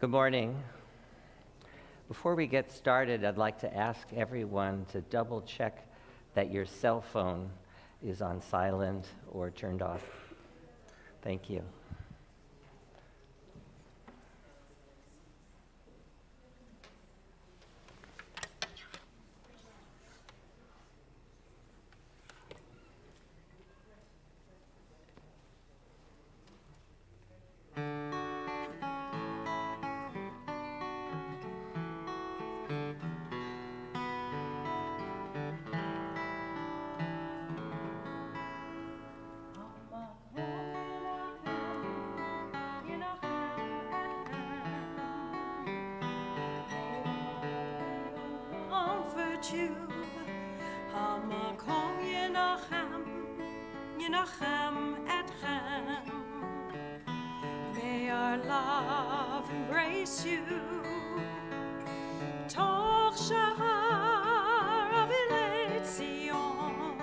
Good morning. Before we get started, I'd like to ask everyone to double check that your cell phone is on silent or turned off. Thank you. May our love embrace you. Toch shahar avilet Zion,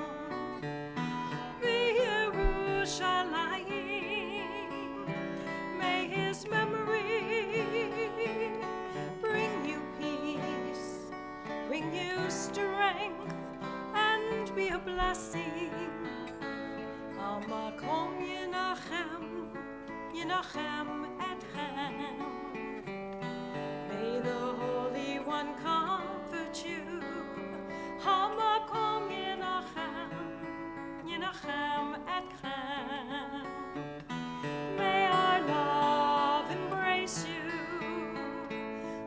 v'Yerushalayim. May his memory bring you peace, bring you strength, and be a blessing. Hamakom Yenachem, Yenachem etchem. May the Holy One comfort you. Hamakom Yenachem, Yenachem etchem. May our love embrace you.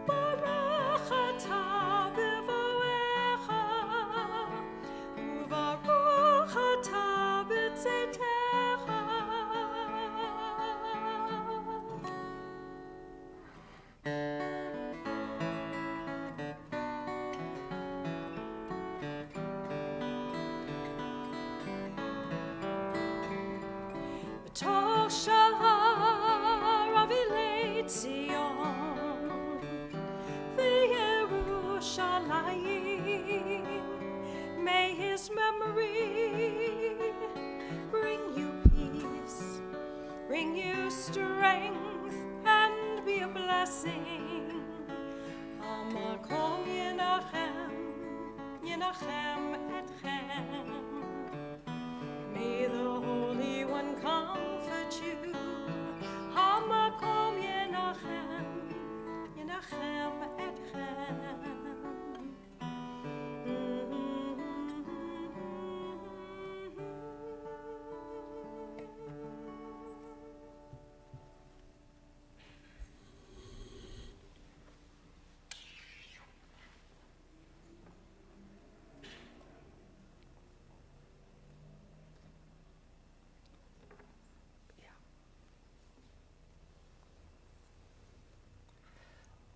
Baruch atah b'voecha, u'baruch atah b'tzetecha. Toch shahar avilet Zion, v'Yerushalayim. May his memory bring you peace, bring you strength, and be a blessing. Hamakom Yenachem, Yenachem etchem. May the Holy One comfort you. Hamakom Yenachem, Yenachem etchem.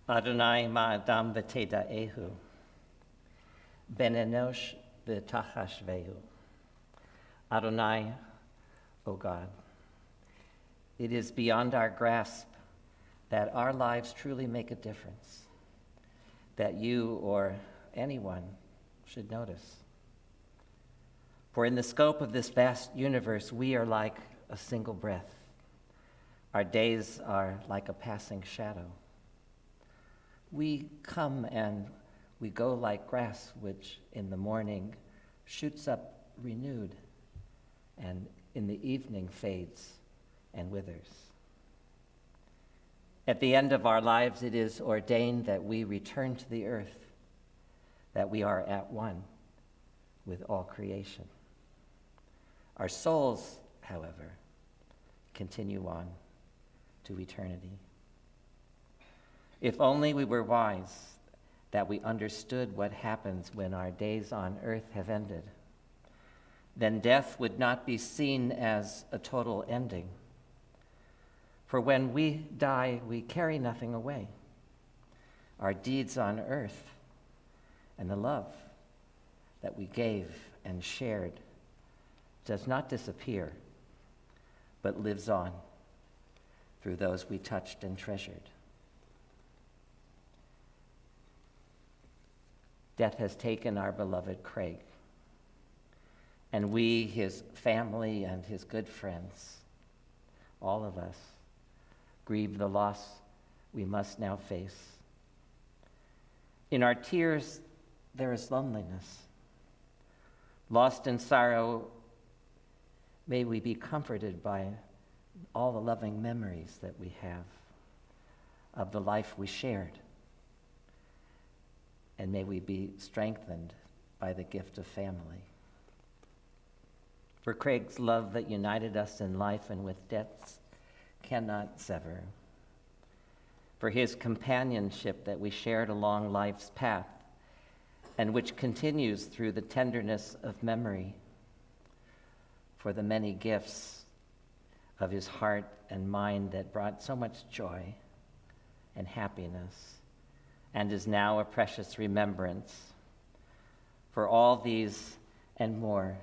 Adonai ma'adam v'teda'ehu, ben enosh v'tachashvehu. Adonai, O God, it is beyond our grasp that our lives truly make a difference, that you or anyone should notice. For in the scope of this vast universe, we are like a single breath. Our days are like a passing shadow. We come and we go like grass, which in the morning shoots up renewed, and in the evening fades and withers. At the end of our lives, it is ordained that we return to the earth, that we are at one with all creation. Our souls, however, continue on to eternity. If only we were wise, that we understood what happens when our days on earth have ended, then death would not be seen as a total ending. For when we die, we carry nothing away. Our deeds on earth and the love that we gave and shared does not disappear, but lives on through those we touched and treasured. Death has taken our beloved Craig, and we, his family and his good friends, all of us, grieve the loss we must now face. In our tears, there is loneliness. Lost in sorrow, may we be comforted by all the loving memories that we have of the life we shared. And may we be strengthened by the gift of family. For Craig's love that united us in life and with deaths cannot sever. For his companionship that we shared along life's path and which continues through the tenderness of memory. For the many gifts of his heart and mind that brought so much joy and happiness and is now a precious remembrance. For all these and more,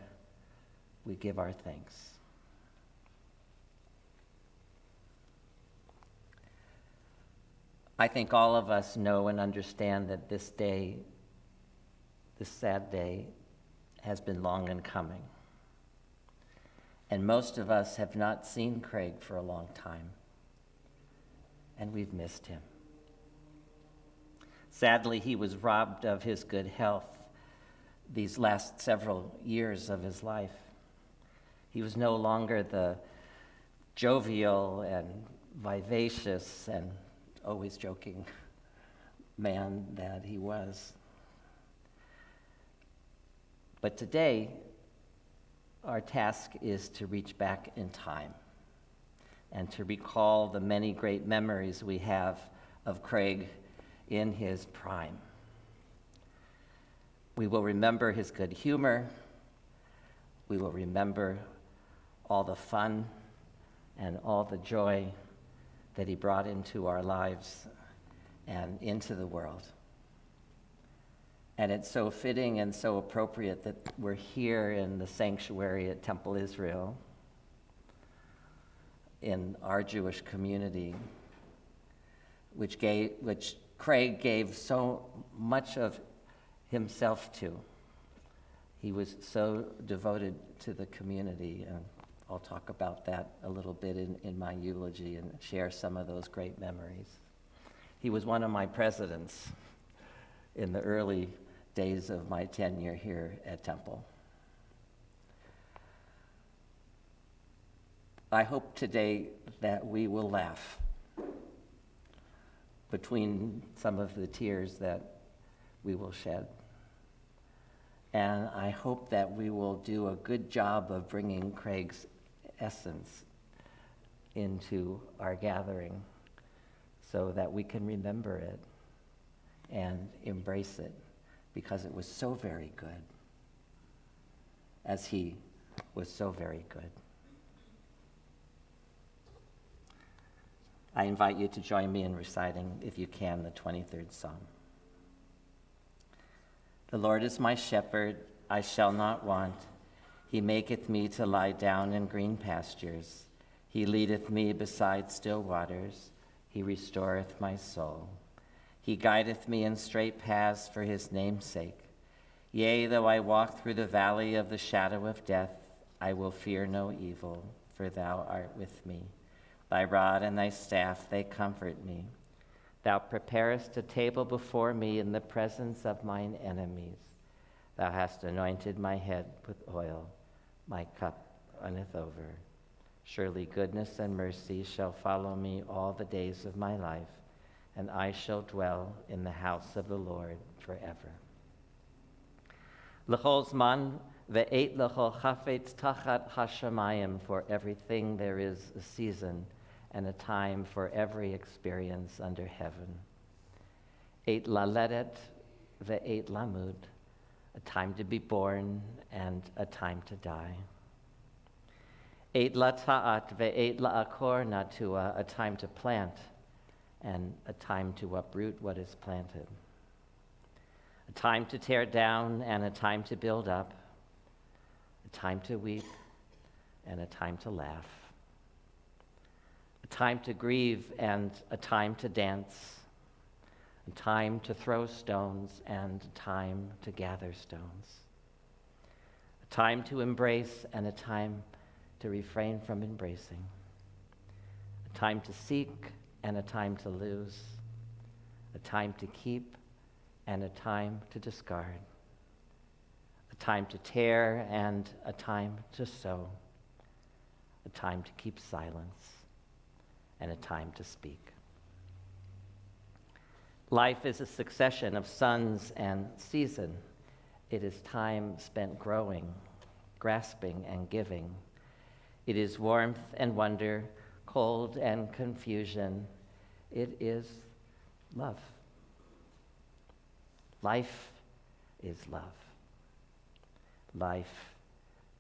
we give our thanks. I think all of us know and understand that this day, this sad day, has been long in coming. And most of us have not seen Craig for a long time, and we've missed him. Sadly, he was robbed of his good health these last several years of his life. He was no longer the jovial and vivacious and always joking man that he was. But today, our task is to reach back in time and to recall the many great memories we have of Craig in his prime. We will remember his good humor. We will remember all the fun and all the joy that he brought into our lives and into the world. And it's so fitting and so appropriate that we're here in the sanctuary at Temple Israel, in our Jewish community, which Craig gave so much of himself to. He was so devoted to the community, and I'll talk about that a little bit in my eulogy and share some of those great memories. He was one of my presidents in the early days of my tenure here at Temple. I hope today that we will laugh between some of the tears that we will shed. And I hope that we will do a good job of bringing Craig's essence into our gathering so that we can remember it and embrace it, because it was so very good, as he was so very good. I invite you to join me in reciting, if you can, the 23rd Psalm. The Lord is my shepherd, I shall not want. He maketh me to lie down in green pastures. He leadeth me beside still waters. He restoreth my soul. He guideth me in straight paths for his name's sake. Yea, though I walk through the valley of the shadow of death, I will fear no evil, for thou art with me. Thy rod and thy staff, they comfort me. Thou preparest a table before me in the presence of mine enemies. Thou hast anointed my head with oil. My cup runneth over. Surely goodness and mercy shall follow me all the days of my life, and I shall dwell in the house of the Lord forever. L'chol zman ve'et l'chol chafetz tachat hashamayim, for everything there is a season and a time for every experience under heaven. Et laledet ve'et lamud, a time to be born and a time to die. Et lata'at ve'et la'akor natua, a time to plant and a time to uproot what is planted. A time to tear down and a time to build up. A time to weep and a time to laugh. A time to grieve and a time to dance. A time to throw stones and a time to gather stones. A time to embrace and a time to refrain from embracing. A time to seek and a time to lose, a time to keep and a time to discard, a time to tear and a time to sow, a time to keep silence and a time to speak. Life is a succession of suns and season. It is time spent growing, grasping and giving. It is warmth and wonder, cold and confusion. It is love. Life is love. Life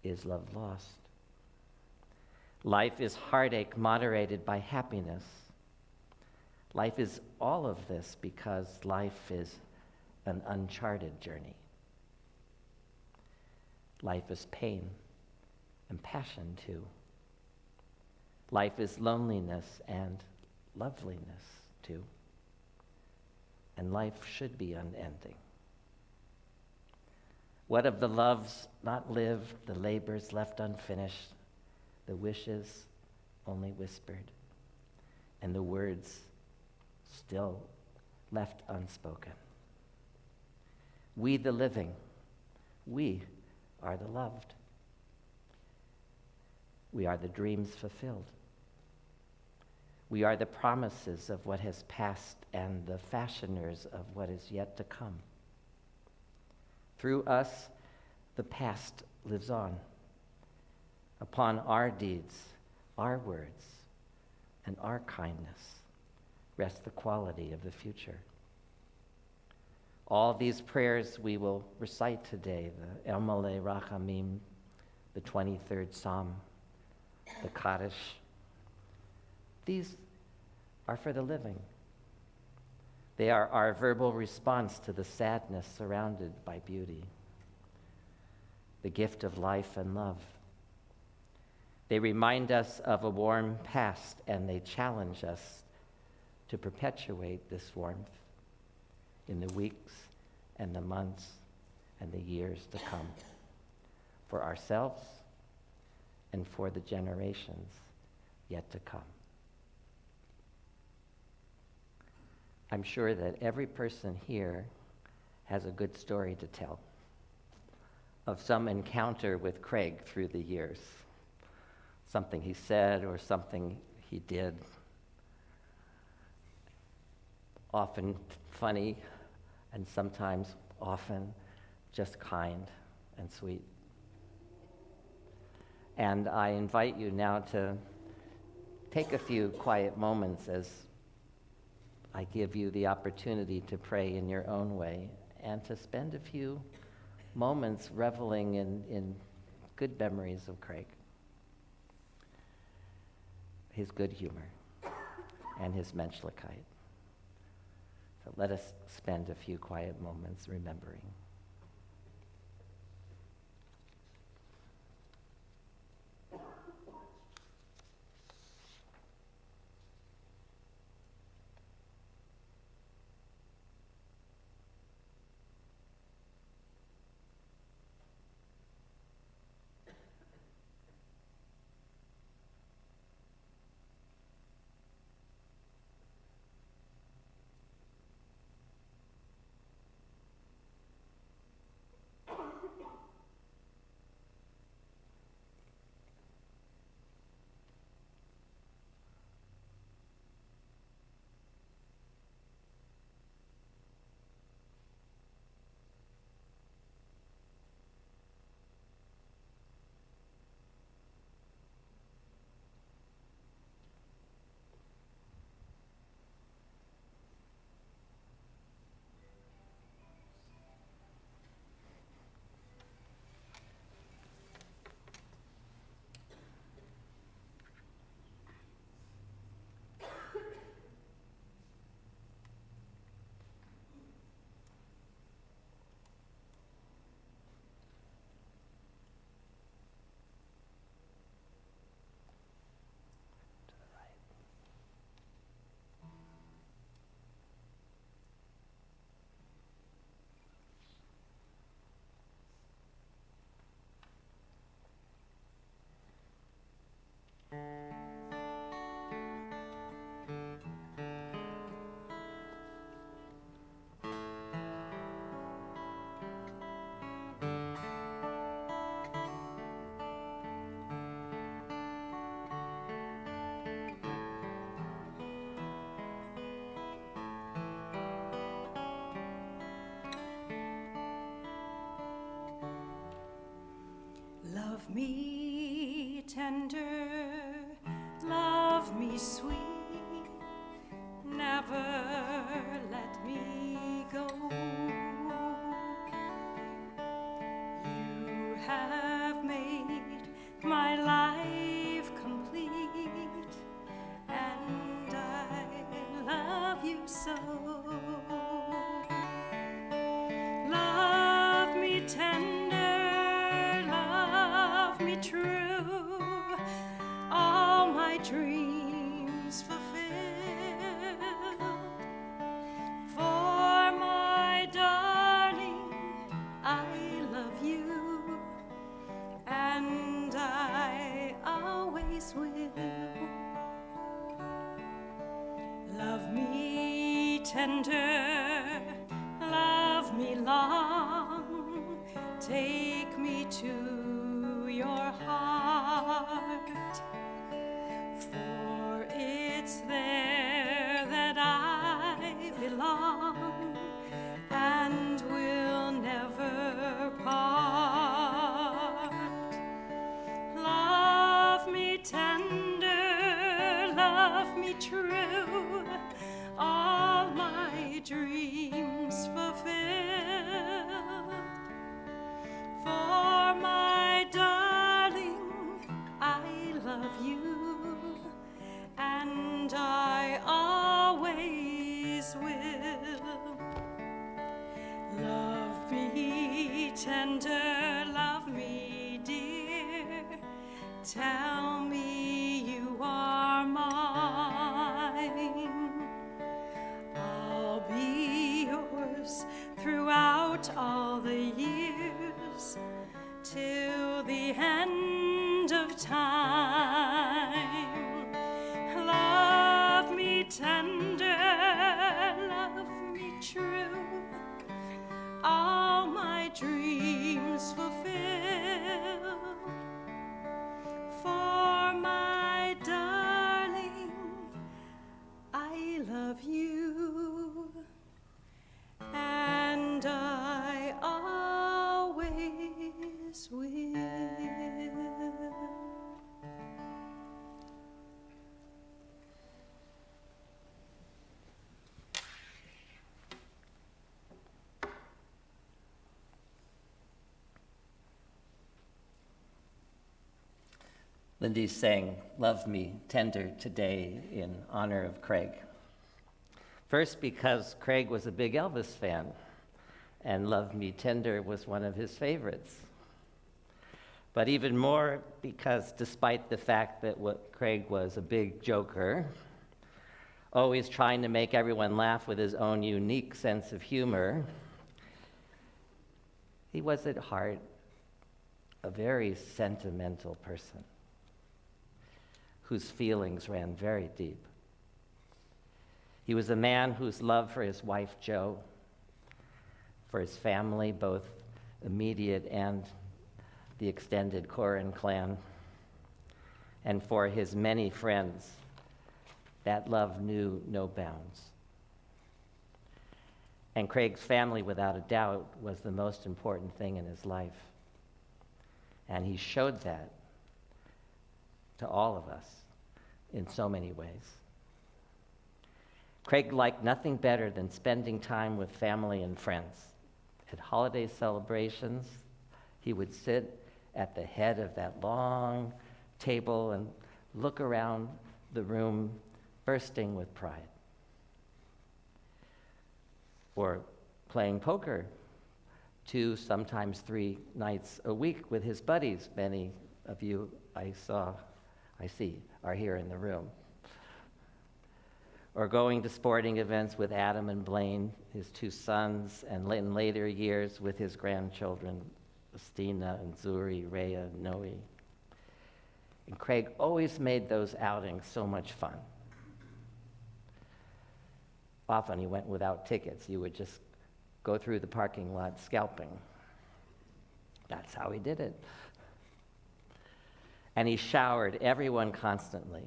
is love lost. Life is heartache moderated by happiness. Life is all of this because life is an uncharted journey. Life is pain and passion too. Life is loneliness and loveliness too. And life should be unending. What of the loves not lived, the labors left unfinished, the wishes only whispered, and the words still left unspoken? We, the living, we are the loved. We are the dreams fulfilled. We are the promises of what has passed and the fashioners of what is yet to come. Through us, the past lives on. Upon our deeds, our words, and our kindness rests the quality of the future. All these prayers we will recite today, the El Malei Rachamim, the 23rd Psalm, the Kaddish, these are for the living. They are our verbal response to the sadness surrounded by beauty, the gift of life and love. They remind us of a warm past, and they challenge us to perpetuate this warmth in the weeks and the months and the years to come, for ourselves and for the generations yet to come. I'm sure that every person here has a good story to tell of some encounter with Craig through the years. Something he said or something he did. Often funny and sometimes often just kind and sweet. And I invite you now to take a few quiet moments as I give you the opportunity to pray in your own way and to spend a few moments reveling in good memories of Craig, his good humor, and his menschlichkeit. So let us spend a few quiet moments remembering. me tender, love me sweet, never let me go. You have made my life complete, and I love you so. Love me tender, love me true, all my dreams fulfill. For my darling, I love you, and I always will. Love me tender, love me long, take me to your heart, for it's there that I belong and will never part. Love me tender, love me true, all my dreams fulfill. For my darling, I love you, and I always will. Love me tender, love me dear, tell me you are mine. I'll be yours throughout all the years, till the end of time. Love me tender, love me true, all my dreams fulfill. For my darling, I love you, and I always will. Lindy sang Love Me Tender today in honor of Craig. First, because Craig was a big Elvis fan, and Love Me Tender was one of his favorites. But even more because despite the fact that Craig was a big joker, always trying to make everyone laugh with his own unique sense of humor, he was at heart a very sentimental person whose feelings ran very deep. He was a man whose love for his wife, Jo, for his family, both immediate and the extended Corren clan, and for his many friends, that love knew no bounds. And Craig's family, without a doubt, was the most important thing in his life. And he showed that to all of us in so many ways. Craig liked nothing better than spending time with family and friends. At holiday celebrations, he would sit at the head of that long table and look around the room, bursting with pride. Or playing poker 2, sometimes 3 nights a week with his buddies. Many of you I see are here in the room. Or going to sporting events with Adam and Blaine, his 2 sons, and in later years with his grandchildren, Stina and Zuri, Rhea, and Noe. And Craig always made those outings so much fun. Often he went without tickets. You would just go through the parking lot scalping. That's how he did it. And he showered everyone constantly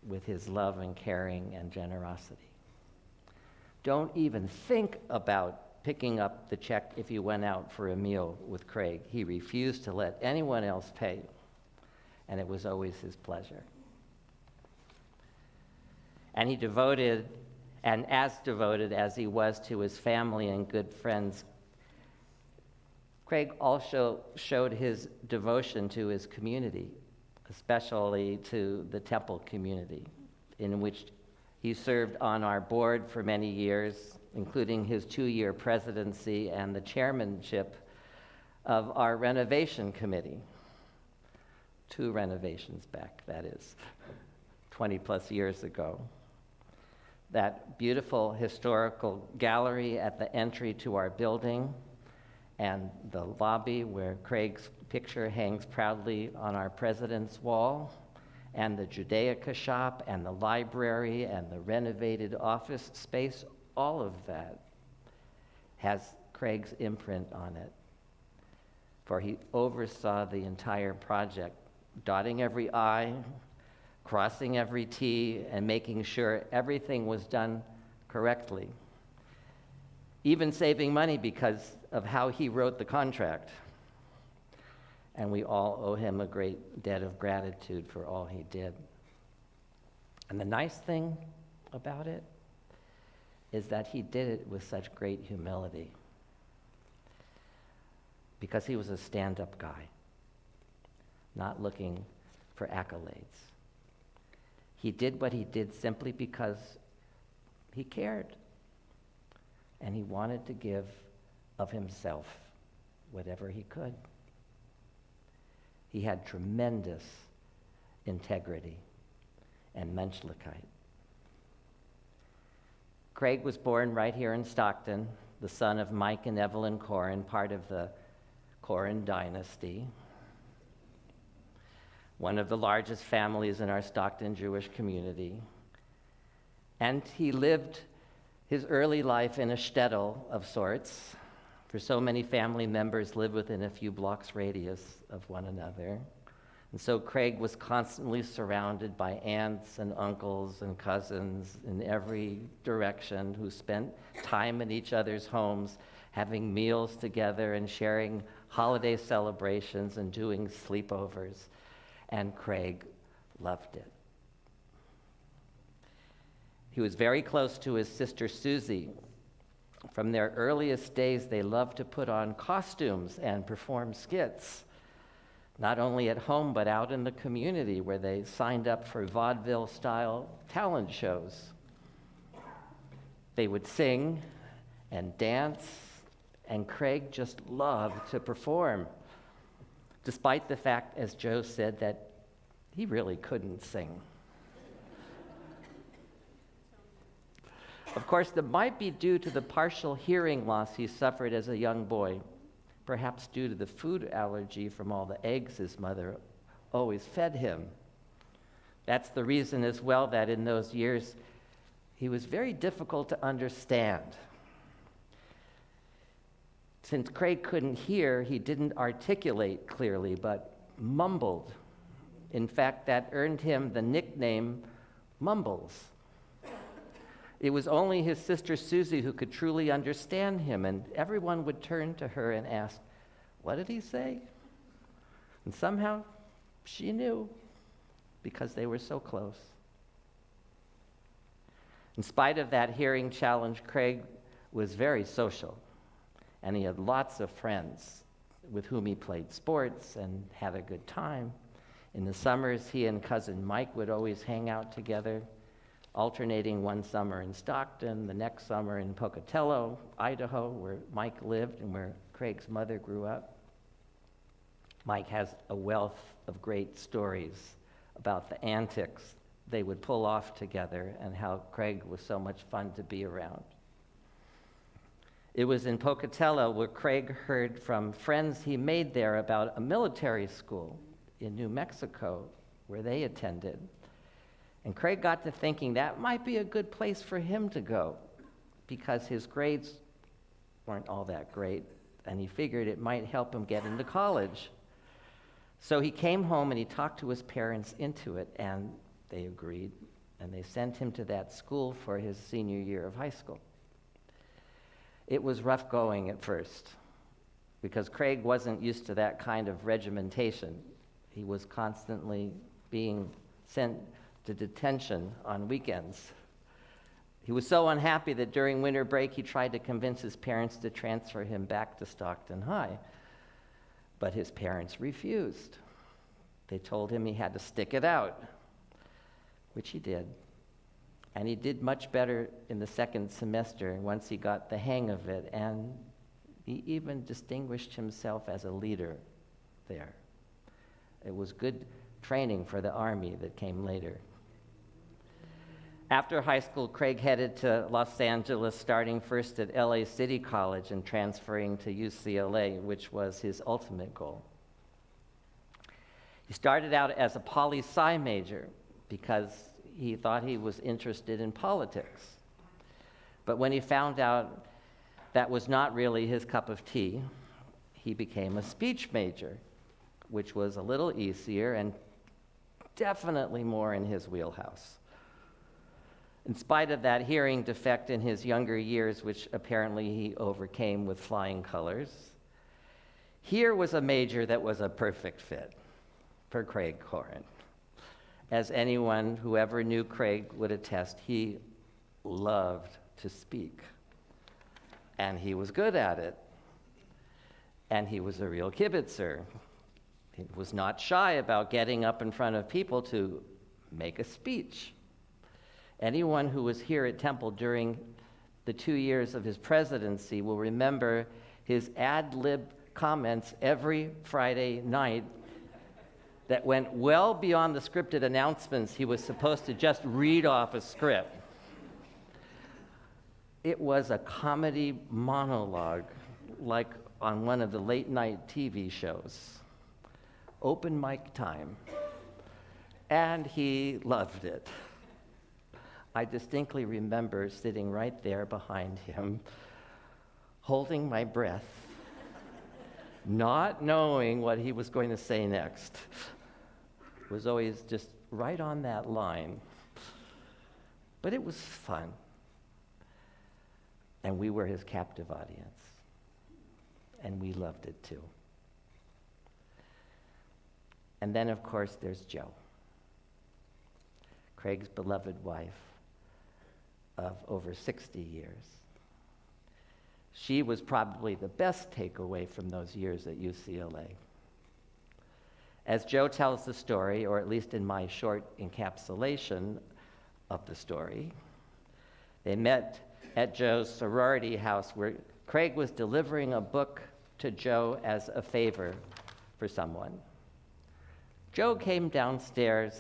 with his love and caring and generosity. Don't even think about picking up the check if you went out for a meal with Craig. He refused to let anyone else pay. and it was always his pleasure. And he devoted, and as devoted as he was to his family and good friends, Craig also showed his devotion to his community, especially to the Temple community, in which he served on our board for many years, including his 2-year presidency and the chairmanship of our renovation committee. 2 renovations back, that is, 20 plus years ago. That beautiful historical gallery at the entry to our building, and the lobby where Craig's picture hangs proudly on our president's wall, and the Judaica shop, and the library, and the renovated office space, all of that has Craig's imprint on it. For he oversaw the entire project, dotting every I, crossing every T, and making sure everything was done correctly. Even saving money because of how he wrote the contract. And we all owe him a great debt of gratitude for all he did. And the nice thing about it is that he did it with such great humility, because he was a stand-up guy, not looking for accolades. He did what he did simply because he cared, and he wanted to give of himself whatever he could. He had tremendous integrity and Menschlichkeit. Craig was born right here in Stockton, the son of Mike and Evelyn Corren, part of the Corren dynasty, one of the largest families in our Stockton Jewish community. And he lived his early life in a shtetl of sorts, for so many family members live within a few blocks radius of one another. And so Craig was constantly surrounded by aunts and uncles and cousins in every direction who spent time in each other's homes, having meals together and sharing holiday celebrations and doing sleepovers. And Craig loved it. He was very close to his sister Susie. From their earliest days, they loved to put on costumes and perform skits, not only at home, but out in the community where they signed up for vaudeville-style talent shows. They would sing and dance, and Craig just loved to perform, despite the fact, as Joe said, that he really couldn't sing. Of course, that might be due to the partial hearing loss he suffered as a young boy, perhaps due to the food allergy from all the eggs his mother always fed him. That's the reason as well that in those years he was very difficult to understand. Since Craig couldn't hear, he didn't articulate clearly, but mumbled. In fact, that earned him the nickname Mumbles. It was only his sister Susie who could truly understand him, and everyone would turn to her and ask, "What did he say?" And somehow she knew, because they were so close. In spite of that hearing challenge, Craig was very social, and he had lots of friends with whom he played sports and had a good time. In the summers, he and cousin Mike would always hang out together, alternating one summer in Stockton, the next summer in Pocatello, Idaho, where Mike lived and where Craig's mother grew up. Mike has a wealth of great stories about the antics they would pull off together and how Craig was so much fun to be around. It was in Pocatello where Craig heard from friends he made there about a military school in New Mexico where they attended. And Craig got to thinking that might be a good place for him to go because his grades weren't all that great, and he figured it might help him get into college. So he came home and he talked to his parents into it, and they agreed, and they sent him to that school for his senior year of high school. It was rough going at first because Craig wasn't used to that kind of regimentation. He was constantly being sent to detention on weekends. He was so unhappy that during winter break he tried to convince his parents to transfer him back to Stockton High. But his parents refused. They told him he had to stick it out, which he did. And he did much better in the second semester once he got the hang of it, and he even distinguished himself as a leader there. It was good training for the Army that came later. After high school, Craig headed to Los Angeles, starting first at LA City College and transferring to UCLA, which was his ultimate goal. He started out as a poli-sci major because he thought he was interested in politics. But when he found out that was not really his cup of tea, he became a speech major, which was a little easier and definitely more in his wheelhouse. In spite of that hearing defect in his younger years, which apparently he overcame with flying colors, here was a major that was a perfect fit for Craig Corren. As anyone who ever knew Craig would attest, he loved to speak. And he was good at it. And he was a real kibitzer. He was not shy about getting up in front of people to make a speech. Anyone who was here at Temple during the 2 years of his presidency will remember his ad-lib comments every Friday night that went well beyond the scripted announcements he was supposed to just read off a script. It was a comedy monologue, like on one of the late-night TV shows. Open mic time. And he loved it. I distinctly remember sitting right there behind him, holding my breath, not knowing what he was going to say next. It was always just right on that line. But it was fun. And we were his captive audience. And we loved it too. And then, of course, there's Jo, Craig's beloved wife of over 60 years. She was probably the best takeaway from those years at UCLA. As Jo tells the story, or at least in my short encapsulation of the story, they met at Jo's sorority house where Craig was delivering a book to Jo as a favor for someone. Jo came downstairs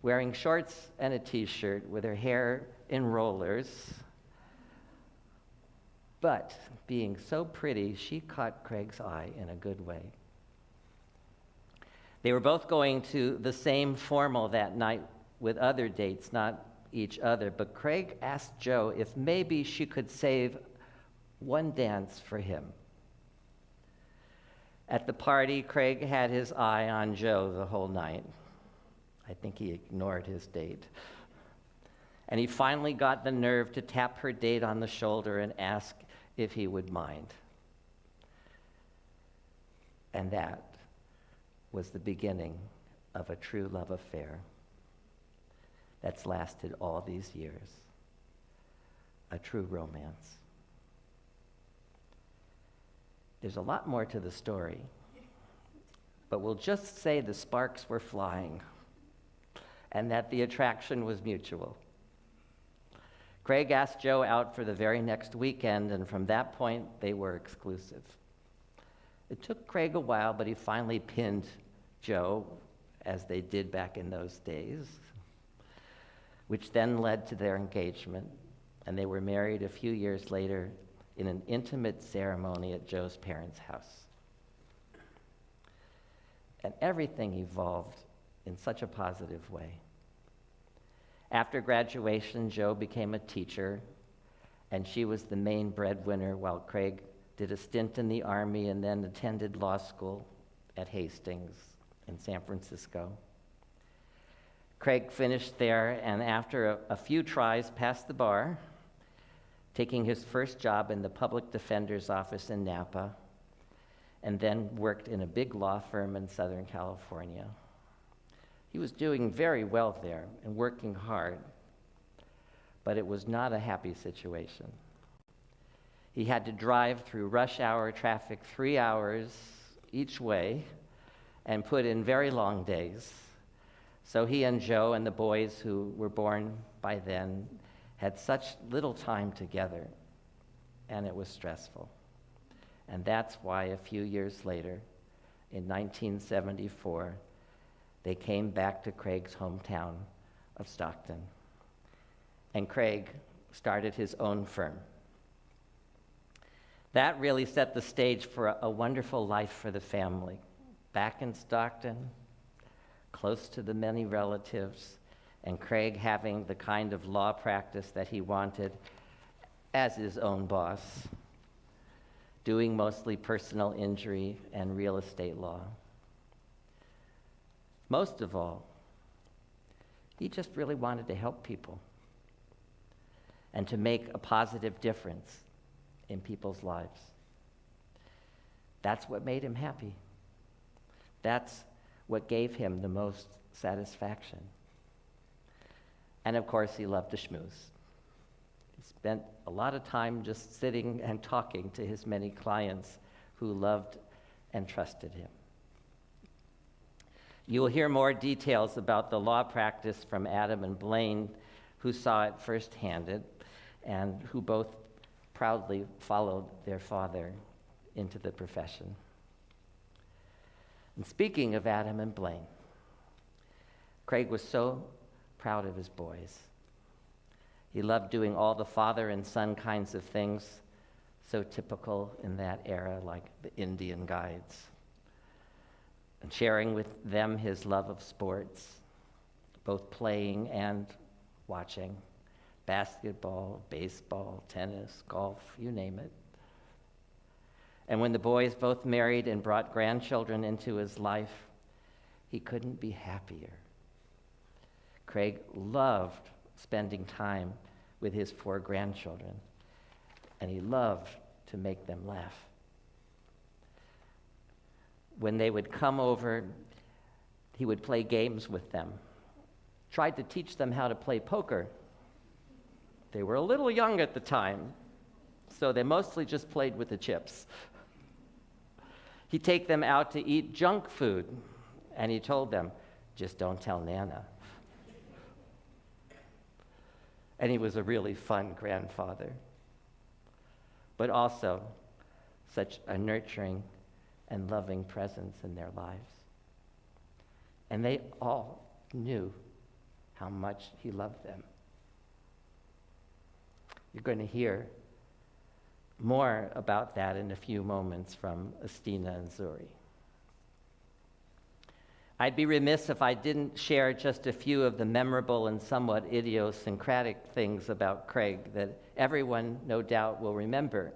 wearing shorts and a t-shirt with her hair in rollers, but being so pretty, she caught Craig's eye in a good way. They were both going to the same formal that night with other dates, not each other, but Craig asked Jo if maybe she could save one dance for him. At the party, Craig had his eye on Jo the whole night. I think he ignored his date. And he finally got the nerve to tap her date on the shoulder and ask if he would mind. And that was the beginning of a true love affair that's lasted all these years. A true romance. There's a lot more to the story, but we'll just say the sparks were flying and that the attraction was mutual. Craig asked Jo out for the very next weekend, and from that point, they were exclusive. It took Craig a while, but he finally pinned Jo, as they did back in those days, which then led to their engagement, and they were married a few years later in an intimate ceremony at Jo's parents' house. And everything evolved in such a positive way. After graduation, Jo became a teacher, and she was the main breadwinner while Craig did a stint in the Army and then attended law school at Hastings in San Francisco. Craig finished there, and after a few tries, passed the bar, taking his first job in the public defender's office in Napa. and then worked in a big law firm in Southern California. He was doing very well there and working hard, but it was not a happy situation. He had to drive through rush hour traffic 3 hours each way and put in very long days. So he and Joe and the boys who were born by then had such little time together, and it was stressful. And that's why a few years later, in 1974, they came back to Craig's hometown of Stockton. And Craig started his own firm. That really set the stage for a wonderful life for the family. Back in Stockton, close to the many relatives, and Craig having the kind of law practice that he wanted as his own boss, doing mostly personal injury and real estate law. Most of all, he just really wanted to help people and to make a positive difference in people's lives. That's what made him happy. That's what gave him the most satisfaction. And of course, he loved to schmooze. He spent a lot of time just sitting and talking to his many clients who loved and trusted him. You will hear more details about the law practice from Adam and Blaine, who saw it firsthand and who both proudly followed their father into the profession. And speaking of Adam and Blaine, Craig was so proud of his boys. He loved doing all the father and son kinds of things, so typical in that era, like the Indian guides, and sharing with them his love of sports, both playing and watching, basketball, baseball, tennis, golf, you name it. And when the boys both married and brought grandchildren into his life, he couldn't be happier. Craig loved spending time with his 4 grandchildren, and he loved to make them laugh. When they would come over, he would play games with them, tried to teach them how to play poker. They were a little young at the time, so they mostly just played with the chips. He'd take them out to eat junk food, and he told them, just don't tell Nana. And he was a really fun grandfather, but also such a nurturing and loving presence in their lives. And they all knew how much he loved them. You're going to hear more about that in a few moments from Estina and Zuri. I'd be remiss if I didn't share just a few of the memorable and somewhat idiosyncratic things about Craig that everyone, no doubt, will remember.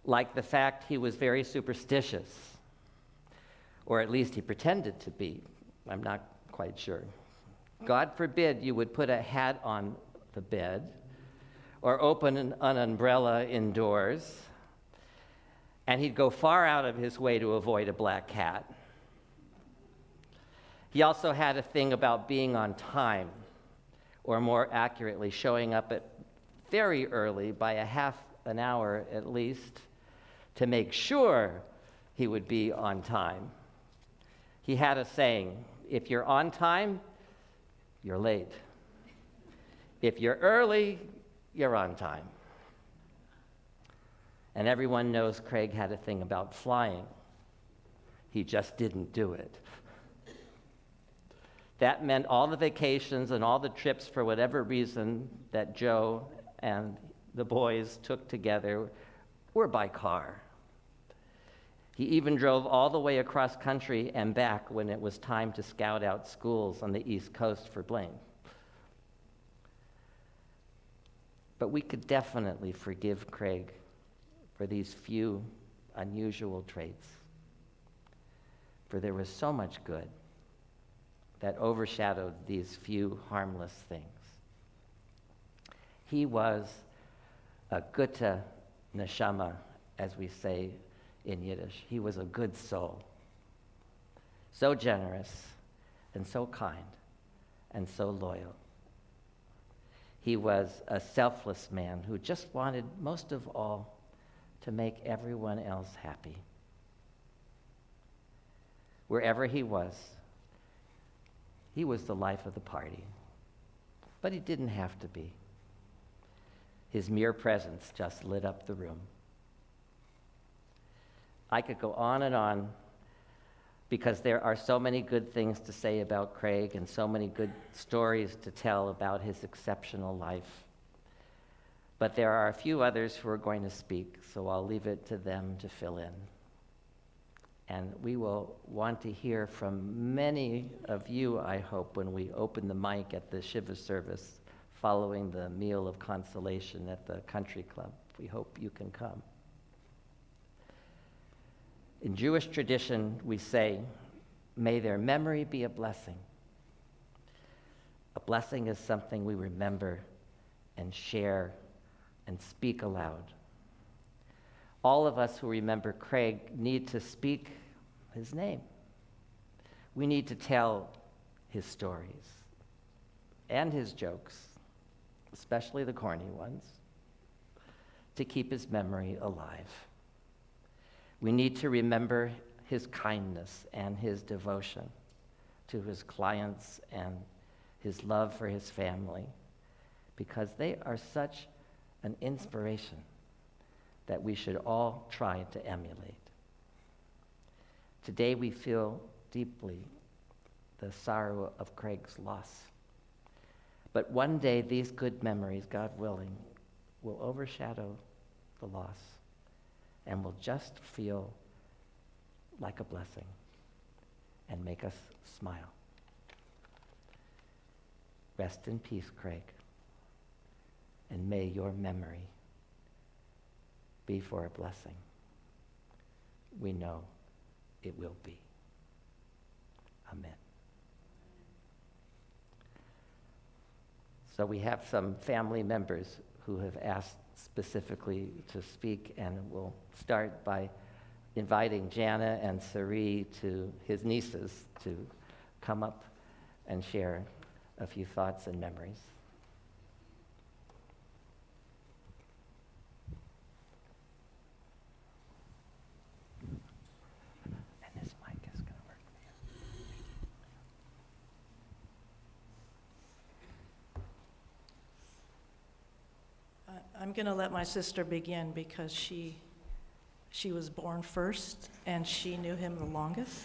Like the fact he was very superstitious, or at least he pretended to be. I'm not quite sure. God forbid you would put a hat on the bed or open an umbrella indoors, and he'd go far out of his way to avoid a black cat. He also had a thing about being on time, or more accurately, showing up at very early by a half an hour at least to make sure he would be on time. He had a saying, if you're on time, you're late. If you're early, you're on time. And everyone knows Craig had a thing about flying. He just didn't do it. That meant all the vacations and all the trips, for whatever reason, that Joe and the boys took together were by car. He even drove all the way across country and back when it was time to scout out schools on the East Coast for Blaine. But we could definitely forgive Craig for these few unusual traits, for there was so much good that overshadowed these few harmless things. He was a gutta neshama, as we say in Yiddish. He was a good soul, so generous and so kind and so loyal. He was a selfless man who just wanted, most of all, to make everyone else happy. Wherever he was the life of the party. But he didn't have to be. His mere presence just lit up the room. I could go on and on because there are so many good things to say about Craig and so many good stories to tell about his exceptional life. But there are a few others who are going to speak, so I'll leave it to them to fill in. And we will want to hear from many of you, I hope, when we open the mic at the Shiva service following the meal of consolation at the country club. We hope you can come. In Jewish tradition, we say, may their memory be a blessing. A blessing is something we remember and share and speak aloud. All of us who remember Craig need to speak his name. We need to tell his stories and his jokes, especially the corny ones, to keep his memory alive. We need to remember his kindness and his devotion to his clients and his love for his family, because they are such an inspiration that we should all try to emulate. Today we feel deeply the sorrow of Craig's loss. But one day these good memories, God willing, will overshadow the loss and will just feel like a blessing and make us smile. Rest in peace, Craig, and may your memory be for a blessing. We know it will be. Amen. So we have some family members who have asked specifically to speak, and we'll start by inviting Jana and Sari, to his nieces, to come up and share a few thoughts and memories. And this mic is going to work for you. I'm going to let my sister begin because she was born first and she knew him the longest.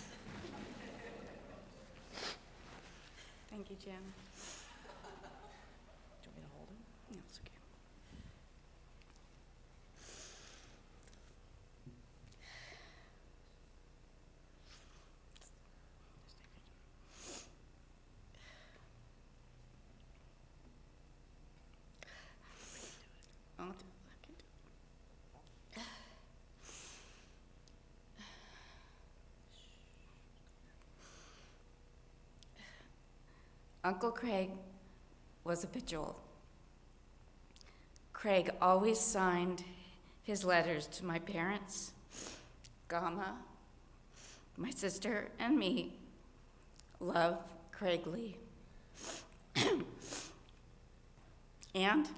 Thank you, Jan. Do you want me to hold him? No, it's okay. I'll do it. I can do it. Uncle Craig was a bejewel. Craig always signed his letters to my parents, Gama, my sister, and me. Love, Craig Lee. And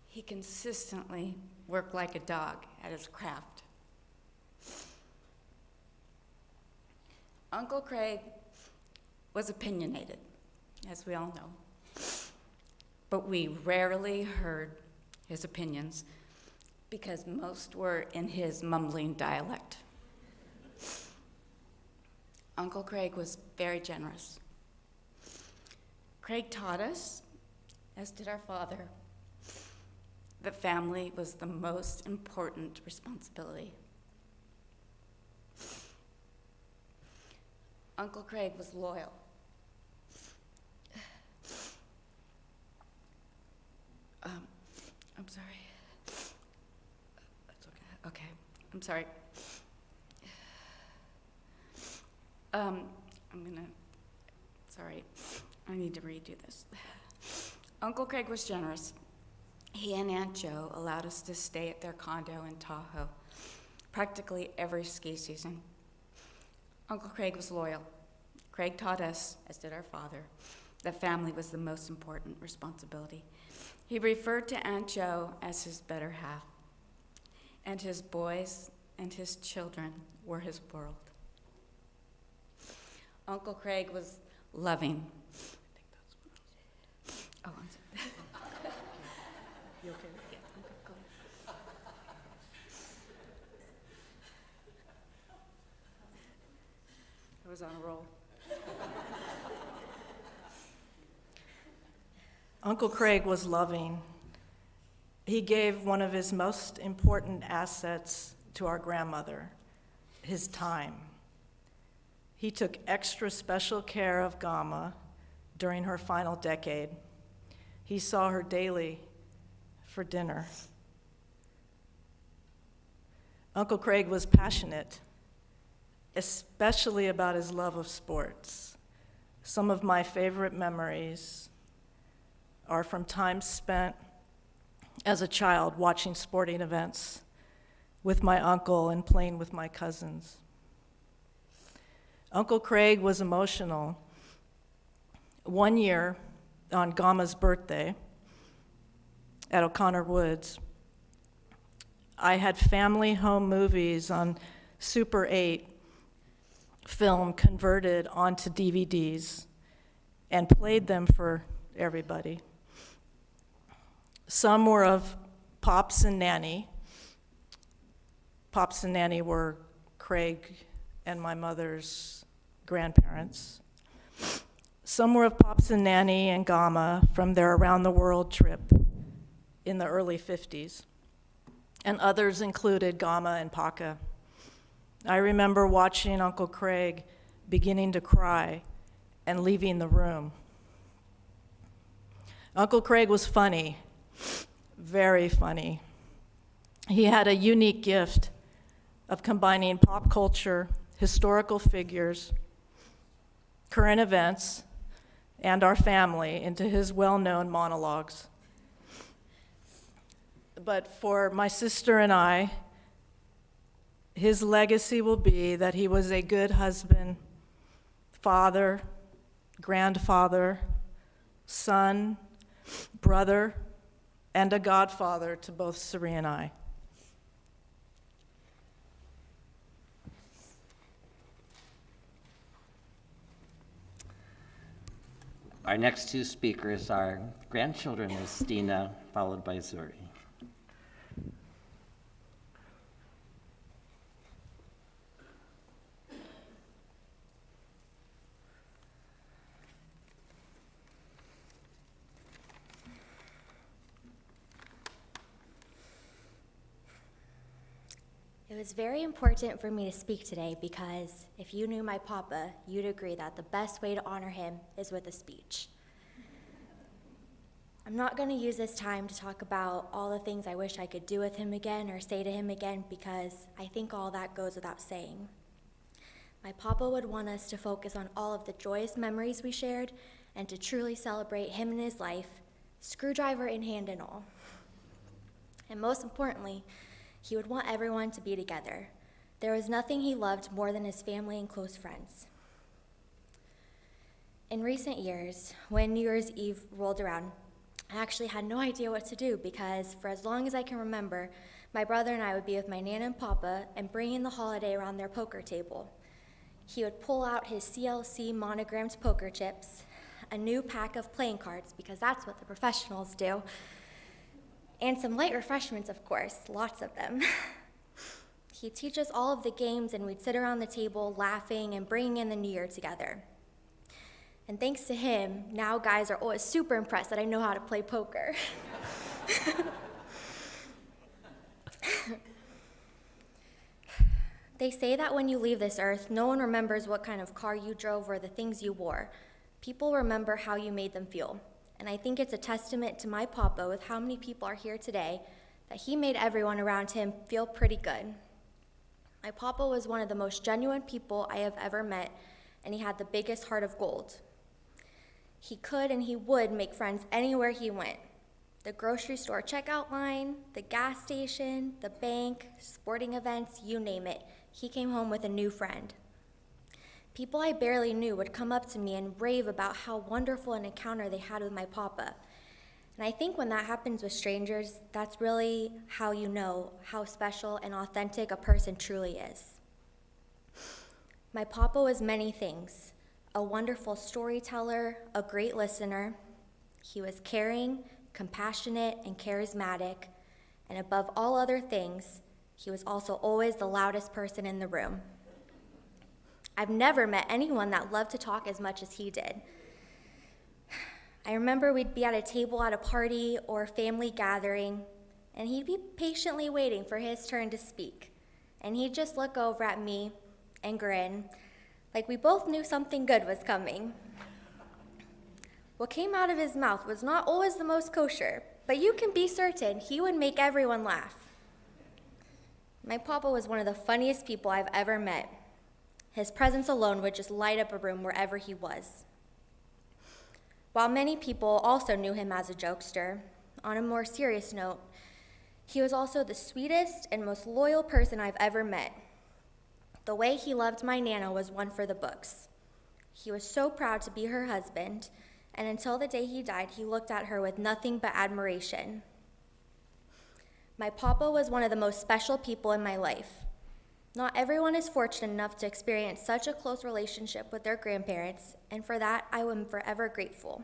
he consistently worked like a dog at his craft. Uncle Craig was opinionated, as we all know. But we rarely heard his opinions because most were in his mumbling dialect. Uncle Craig was very generous. Craig taught us, as did our father, that family was the most important responsibility. Uncle Craig was loyal. I'm sorry. That's okay. Okay, I'm sorry. Sorry, I need to redo this. Uncle Craig was generous. He and Aunt Jo allowed us to stay at their condo in Tahoe, practically every ski season. Uncle Craig was loyal. Craig taught us, as did our father, that family was the most important responsibility. He referred to Aunt Jo as his better half, and his boys and his children were his world. Uncle Craig was loving. Oh, I'm sorry. You okay? Yeah, okay, go ahead. I was on a roll. Uncle Craig was loving. He gave one of his most important assets to our grandmother, his time. He took extra special care of Gama during her final decade. He saw her daily for dinner. Uncle Craig was passionate, especially about his love of sports. Some of my favorite memories are from time spent as a child watching sporting events with my uncle and playing with my cousins. Uncle Craig was emotional. One year, on Gama's birthday at O'Connor Woods, I had family home movies on Super 8 film converted onto DVDs and played them for everybody. Some were of Pops and Nanny. Pops and Nanny were Craig and my mother's grandparents. Some were of Pops and Nanny and Gama from their around the world trip in the early 50s. And others included Gama and Paca. I remember watching Uncle Craig beginning to cry and leaving the room. Uncle Craig was funny, very funny. He had a unique gift of combining pop culture, historical figures, current events, and our family into his well-known monologues. But for my sister and I, his legacy will be that he was a good husband, father, grandfather, son, brother, and a godfather to both Suri and I. Our next two speakers are grandchildren of Stina, followed by Zuri. It was very important for me to speak today because if you knew my papa, you'd agree that the best way to honor him is with a speech. I'm not going to use this time to talk about all the things I wish I could do with him again or say to him again because I think all that goes without saying. My papa would want us to focus on all of the joyous memories we shared and to truly celebrate him and his life, screwdriver in hand and all. And most importantly, he would want everyone to be together. There was nothing he loved more than his family and close friends. In recent years, when New Year's Eve rolled around, I actually had no idea what to do because for as long as I can remember, my brother and I would be with my Nana and Papa and bring in the holiday around their poker table. He would pull out his CLC monogrammed poker chips, a new pack of playing cards, because that's what the professionals do, and some light refreshments, of course, lots of them. He'd teach us all of the games, and we'd sit around the table laughing and bringing in the new year together. And thanks to him, now guys are always super impressed that I know how to play poker. They say that when you leave this earth, no one remembers what kind of car you drove or the things you wore. People remember how you made them feel. And I think it's a testament to my papa with how many people are here today that he made everyone around him feel pretty good. My papa was one of the most genuine people I have ever met, and he had the biggest heart of gold. He could and he would make friends anywhere he went. The grocery store checkout line, the gas station, the bank, sporting events, you name it. He came home with a new friend. People I barely knew would come up to me and rave about how wonderful an encounter they had with my papa. And I think when that happens with strangers, that's really how you know how special and authentic a person truly is. My papa was many things: a wonderful storyteller, a great listener. He was caring, compassionate, and charismatic. And above all other things, he was also always the loudest person in the room. I've never met anyone that loved to talk as much as he did. I remember we'd be at a table at a party or a family gathering, and he'd be patiently waiting for his turn to speak. And he'd just look over at me and grin, like we both knew something good was coming. What came out of his mouth was not always the most kosher, but you can be certain he would make everyone laugh. My papa was one of the funniest people I've ever met. His presence alone would just light up a room wherever he was. While many people also knew him as a jokester, on a more serious note, he was also the sweetest and most loyal person I've ever met. The way he loved my Nana was one for the books. He was so proud to be her husband, and until the day he died, he looked at her with nothing but admiration. My papa was one of the most special people in my life. Not everyone is fortunate enough to experience such a close relationship with their grandparents, and for that, I am forever grateful.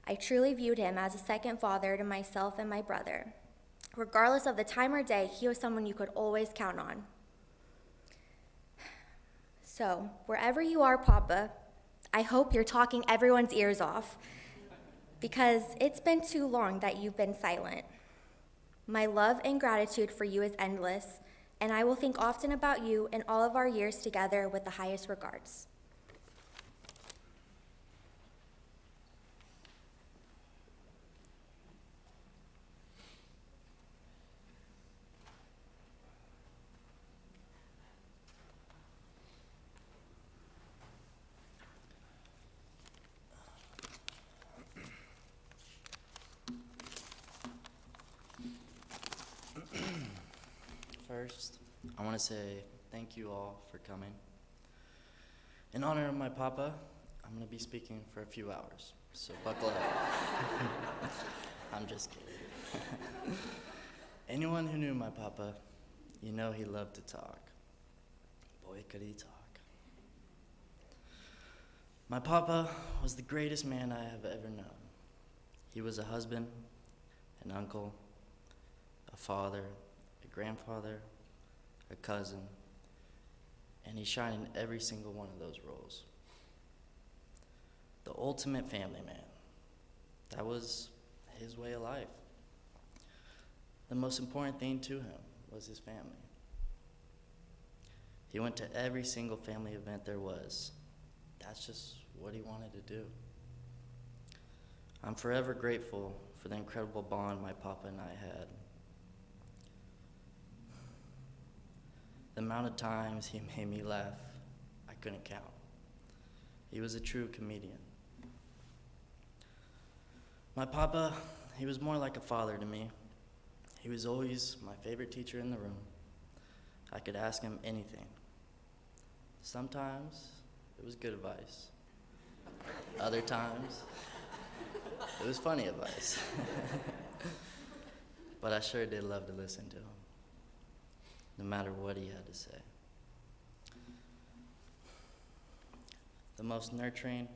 I truly viewed him as a second father to myself and my brother. Regardless of the time or day, he was someone you could always count on. So, wherever you are, Papa, I hope you're talking everyone's ears off, because it's been too long that you've been silent. My love and gratitude for you is endless, and I will think often about you and all of our years together with the highest regards. First, I want to say thank you all for coming. In honor of my papa, I'm going to be speaking for a few hours, so buckle up. I'm just kidding. Anyone who knew my papa, you know he loved to talk. Boy, could he talk. My papa was the greatest man I have ever known. He was a husband, an uncle, a father, a grandfather, a cousin, and he shined in every single one of those roles. The ultimate family man. That was his way of life. The most important thing to him was his family. He went to every single family event there was. That's just what he wanted to do. I'm forever grateful for the incredible bond my papa and I had. The amount of times he made me laugh, I couldn't count. He was a true comedian. My papa, he was more like a father to me. He was always my favorite teacher in the room. I could ask him anything. Sometimes it was good advice. Other times, it was funny advice. But I sure did love to listen to him, no matter what he had to say. The most nurturing,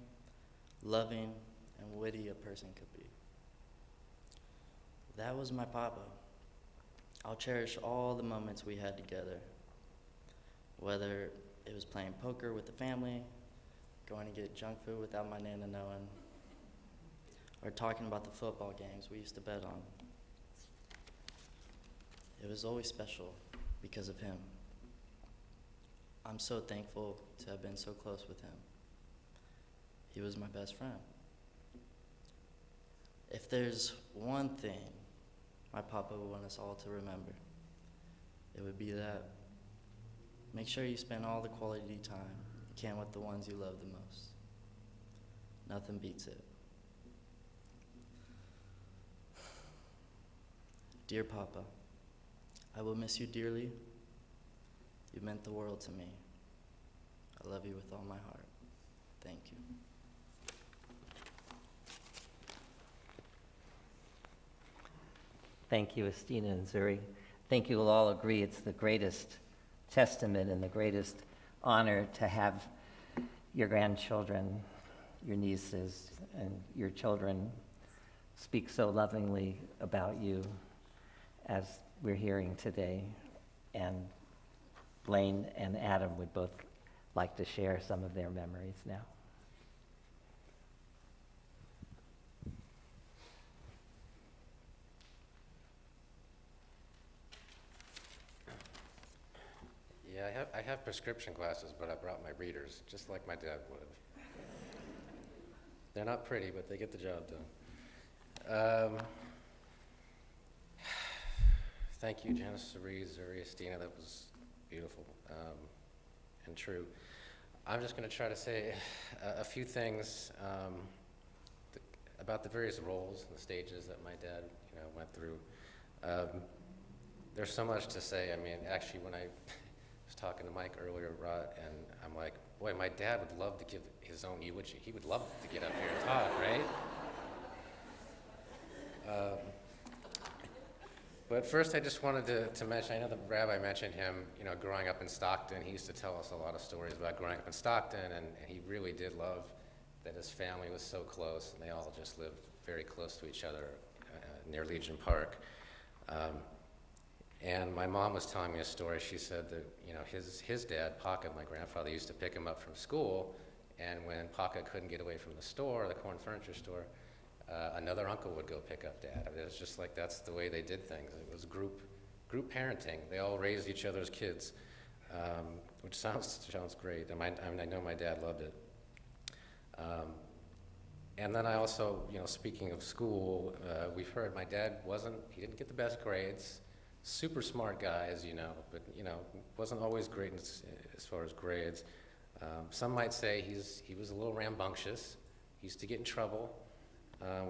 loving, and witty a person could be. That was my papa. I'll cherish all the moments we had together, whether it was playing poker with the family, going to get junk food without my Nana knowing, or talking about the football games we used to bet on. It was always special because of him. I'm so thankful to have been so close with him. He was my best friend. If there's one thing my papa would want us all to remember, it would be that. Make sure you spend all the quality time you can with the ones you love the most. Nothing beats it. Dear Papa, I will miss you dearly. You meant the world to me. I love you with all my heart. Thank you. Thank you, Estina and Zuri. I think you will all agree it's the greatest testament and the greatest honor to have your grandchildren, your nieces, and your children speak so lovingly about you as we're hearing today. And Blaine and Adam would both like to share some of their memories now. Yeah, I have prescription glasses, but I brought my readers, just like my dad would have. They're not pretty, but they get the job done. Thank you, Janice, Cerise, Zuri, Estina. That was beautiful and true. I'm just going to try to say a few things about the various roles and the stages that my dad, went through. There's so much to say. I mean, actually, when I was talking to Mike earlier, Rod, and I'm like, boy, my dad would love to give his own eulogy. He would love to get up here and talk, right? But first, I just wanted to mention, I know the rabbi mentioned him, growing up in Stockton. He used to tell us a lot of stories about growing up in Stockton, and he really did love that his family was so close, and they all just lived very close to each other near Legion Park. And my mom was telling me a story. She said that, his dad, Paka, my grandfather, used to pick him up from school, and when Paka couldn't get away from the store, the corn furniture store, another uncle would go pick up Dad. I mean, it was just like that's the way they did things. It was group parenting. They all raised each other's kids, which sounds great. And I know my dad loved it. And then I also, speaking of school, we've heard my dad he didn't get the best grades. Super smart guy, as you know, but wasn't always great as far as grades. Some might say he was a little rambunctious. He used to get in trouble.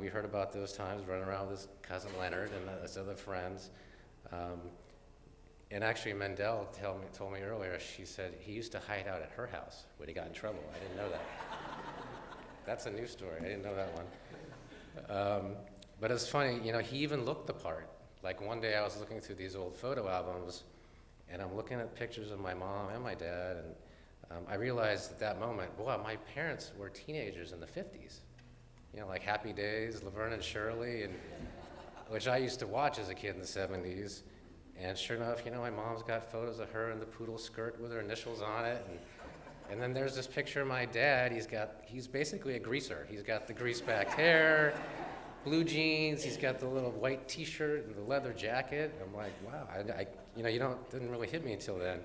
We heard about those times running around with his cousin Leonard and his other friends. And actually, Mendel told me earlier, she said he used to hide out at her house when he got in trouble. I didn't know that. That's a new story. I didn't know that one. But it's funny, he even looked the part. Like one day I was looking through these old photo albums, and I'm looking at pictures of my mom and my dad, and I realized at that moment, wow, my parents were teenagers in the 50s. Like Happy Days, Laverne and Shirley, which I used to watch as a kid in the 70s. And sure enough, my mom's got photos of her in the poodle skirt with her initials on it. And then there's this picture of my dad. He's basically a greaser. He's got the grease-backed hair, blue jeans. He's got the little white T-shirt and the leather jacket. I'm like, wow, didn't really hit me until then.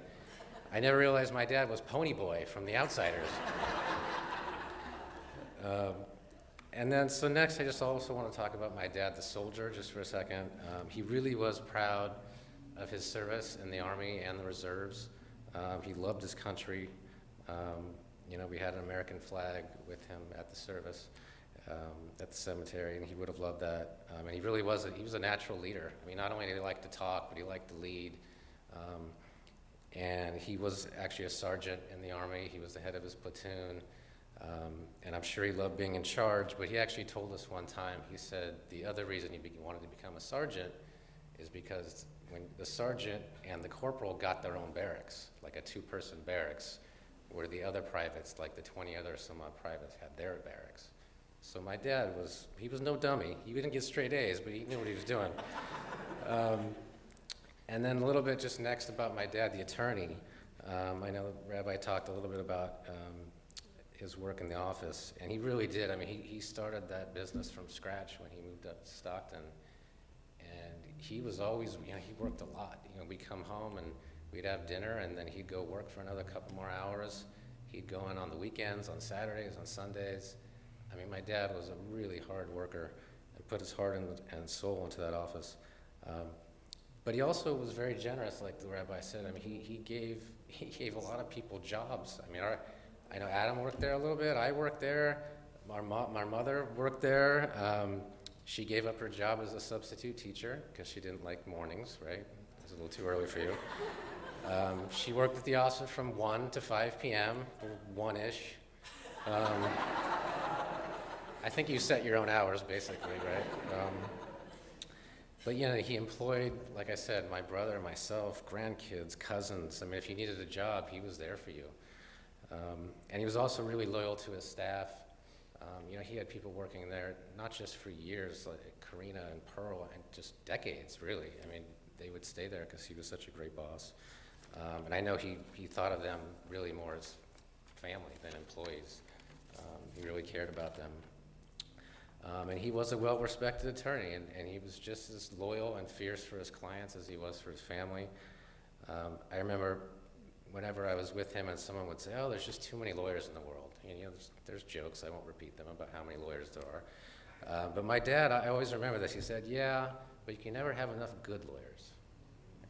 I never realized my dad was Pony Boy from The Outsiders. And then, so next, I just also want to talk about my dad, the soldier, just for a second. He really was proud of his service in the Army and the reserves. He loved his country. We had an American flag with him at the service, at the cemetery, and he would have loved that. And he really was a natural leader. I mean, not only did he like to talk, but he liked to lead. And he was actually a sergeant in the Army. He was the head of his platoon. And I'm sure he loved being in charge, but he actually told us one time, he said the other reason he wanted to become a sergeant is because when the sergeant and the corporal got their own barracks, like a two-person barracks, where the other privates, like the 20 other some odd privates, had their barracks. So my dad was no dummy. He didn't get straight A's, but he knew what he was doing. And then a little bit just next about my dad, the attorney. I know Rabbi talked a little bit about his work in the office, and he really did. I mean, he started that business from scratch when he moved up to Stockton, and he was always, he worked a lot. We'd come home and we'd have dinner, and then he'd go work for another couple more hours. He'd go in on the weekends, on Saturdays, on Sundays. I mean, my dad was a really hard worker and put his heart and soul into that office. But he also was very generous, like the rabbi said. I mean, he gave a lot of people jobs. I mean, I know Adam worked there a little bit. I worked there. My mother worked there. She gave up her job as a substitute teacher because she didn't like mornings, right? It was a little too early for you. She worked at the office from 1 to 5 p.m., or 1-ish. I think you set your own hours, basically, right? But he employed, like I said, my brother, myself, grandkids, cousins. I mean, if you needed a job, he was there for you. And he was also really loyal to his staff. He had people working there, not just for years, like Karina and Pearl, and just decades, really. I mean, they would stay there because he was such a great boss. And I know he thought of them really more as family than employees. He really cared about them. And he was a well-respected attorney, and he was just as loyal and fierce for his clients as he was for his family. I remember whenever I was with him and someone would say, oh, there's just too many lawyers in the world. There's jokes, I won't repeat them, about how many lawyers there are. But my dad, I always remember this. He said, yeah, but you can never have enough good lawyers.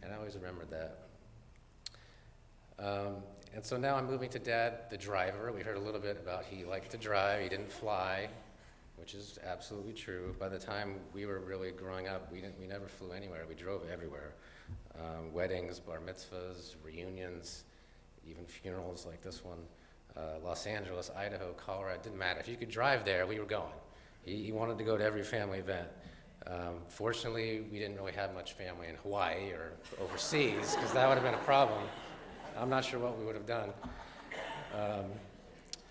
And I always remembered that. And so now I'm moving to Dad, the driver. We heard a little bit about he liked to drive, he didn't fly, which is absolutely true. By the time we were really growing up, we never flew anywhere. We drove everywhere. Weddings, bar mitzvahs, reunions, even funerals like this one. Los Angeles, Idaho, Colorado, it didn't matter. If you could drive there, we were going. He wanted to go to every family event. Fortunately, we didn't really have much family in Hawaii or overseas, because that would have been a problem. I'm not sure what we would have done.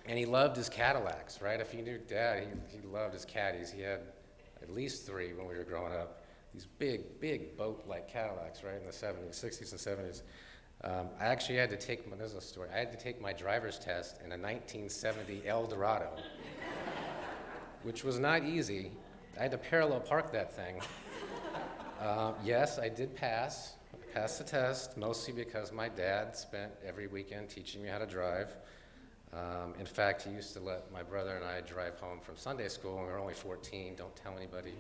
And he loved his Cadillacs, right? If you knew Dad, he loved his Caddies. He had at least 3 when we were growing up. These big, big boat-like Cadillacs, right, in the 70s, 60s and 70s. I actually had to take, this is a story, I had to take my driver's test in a 1970 Eldorado, which was not easy. I had to parallel park that thing. Yes, I did pass. I passed the test, mostly because my dad spent every weekend teaching me how to drive. In fact, he used to let my brother and I drive home from Sunday school when we were only 14. Don't tell anybody.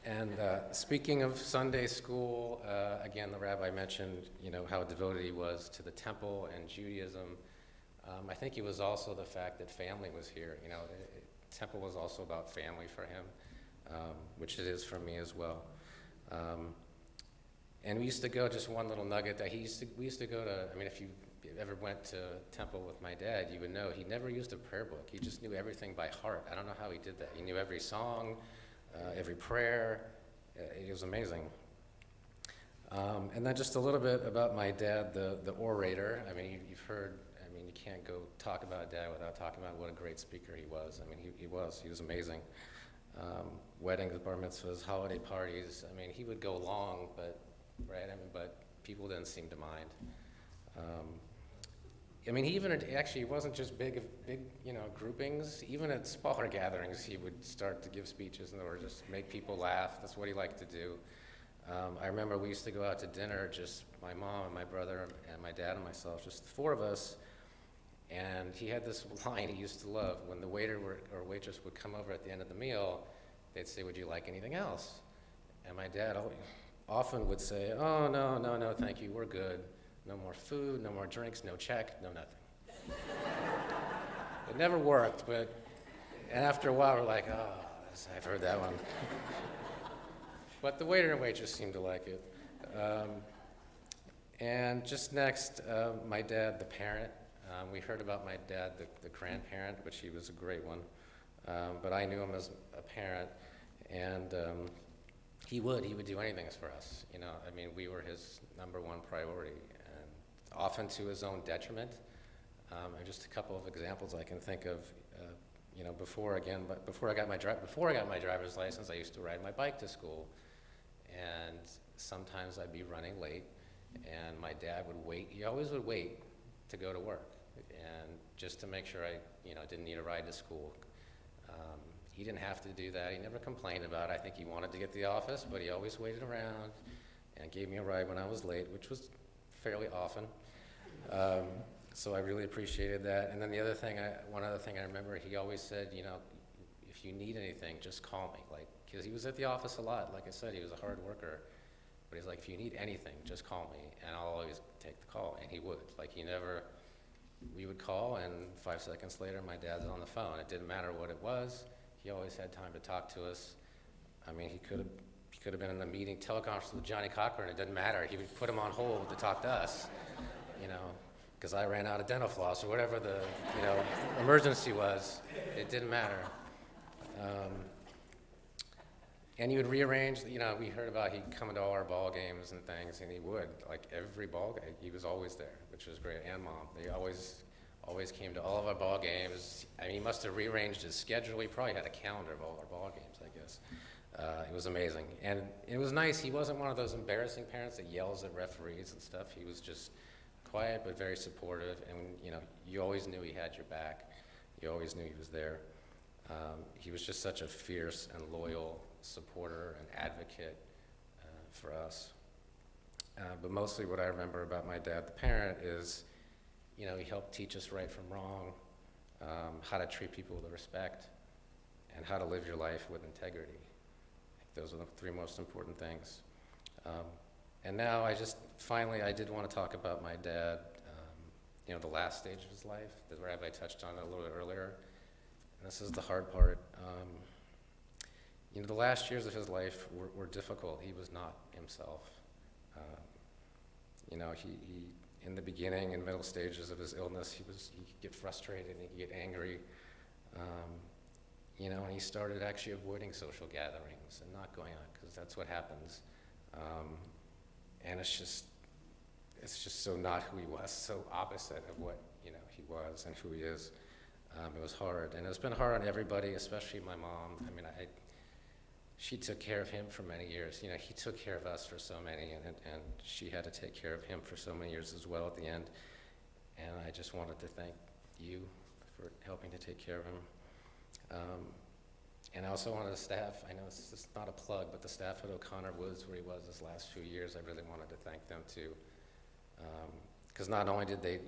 And speaking of Sunday school, again, the rabbi mentioned, how devoted he was to the temple and Judaism. I think it was also the fact that family was here. Temple was also about family for him, which it is for me as well. And we used to go, just one little nugget, that we used to go to, if you ever went to temple with my dad, you would know he never used a prayer book. He just knew everything by heart. I don't know how he did that. He knew every song, every prayer. It was amazing. And then just a little bit about my dad, the orator. You've heard, you can't go talk about Dad without talking about what a great speaker he was. He was amazing. Weddings, bar mitzvahs, holiday parties. He would go long, but people didn't seem to mind. It wasn't just big, groupings. Even at smaller gatherings, he would start to give speeches or just make people laugh. That's what he liked to do. I remember we used to go out to dinner, just my mom and my brother and my dad and myself, just the 4 of us. And he had this line he used to love. When the waiter or waitress would come over at the end of the meal, they'd say, "Would you like anything else?" And my dad often would say, "Oh, no, thank you, we're good. No more food, no more drinks, no check, no nothing." It never worked, and after a while, we're like, "Oh, I've heard that one." But the waiter and waitress seemed to like it. And just next, my dad, the parent. We heard about my dad, the grandparent, which he was a great one. But I knew him as a parent, and he would do anything for us. We were his number 1 priority, and often to his own detriment. Just a couple of examples I can think of. Before I got my driver's license, I used to ride my bike to school, and sometimes I'd be running late, and my dad would wait. He always would wait to go to work, and just to make sure I, didn't need a ride to school. He didn't have to do that. He never complained about it. I think he wanted to get to the office, but he always waited around and gave me a ride when I was late, which was fairly often. So I really appreciated that. And then one other thing I remember, he always said, if you need anything, just call me. Because he was at the office a lot. Like I said, he was a hard worker. But he's like, if you need anything, just call me, and I'll always take the call. And he would. We would call, and 5 seconds later, my dad's on the phone. It didn't matter what it was. He always had time to talk to us. I mean, he could have been in a meeting, teleconference with Johnny Cochran. It didn't matter. He would put him on hold to talk to us, you know, because I ran out of dental floss or whatever the, emergency was. It didn't matter. And he would rearrange, we heard about he'd come to all our ball games and things, and he would, like every ball game, he was always there, which was great, and Mom. They always came to all of our ball games. I mean, he must have rearranged his schedule. He probably had a calendar of all our ball games, I guess. It was amazing. And it was nice. He wasn't one of those embarrassing parents that yells at referees and stuff. He was just quiet but very supportive, and, you always knew he had your back. You always knew he was there. He was just such a fierce and loyal supporter and advocate for us. But mostly what I remember about my dad, the parent, is, he helped teach us right from wrong, how to treat people with respect, and how to live your life with integrity. Those are the three most important things. And now I did want to talk about my dad, the last stage of his life. The rabbi touched on it a little bit earlier. And this is the hard part. The last years of his life were difficult. He was not himself. He in the beginning and middle stages of his illness, he could get frustrated and he could get angry. And he started actually avoiding social gatherings and not going out because that's what happens. And it's just so not who he was, so opposite of what he was and who he is. It was hard, and it's been hard on everybody, especially my mom. I mean, she took care of him for many years. He took care of us for so many, and she had to take care of him for so many years as well at the end. And I just wanted to thank you for helping to take care of him. And I also wanted the staff, I know this is not a plug, but the staff at O'Connor Woods, where he was this last few years, I really wanted to thank them too. Because not only did they,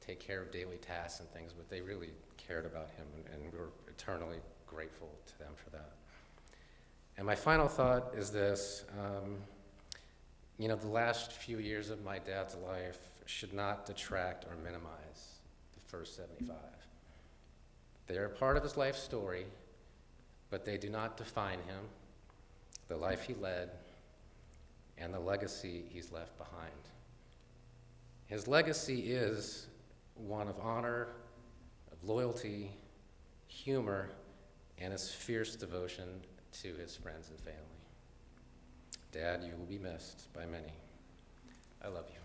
take care of daily tasks and things, but they really cared about him, and we were eternally grateful to them for that. And my final thought is this, the last few years of my dad's life should not detract or minimize the first 75. They are a part of his life story, but they do not define him, the life he led, and the legacy he's left behind. His legacy is one of honor, of loyalty, humor, and his fierce devotion to his friends and family. Dad, you will be missed by many. I love you.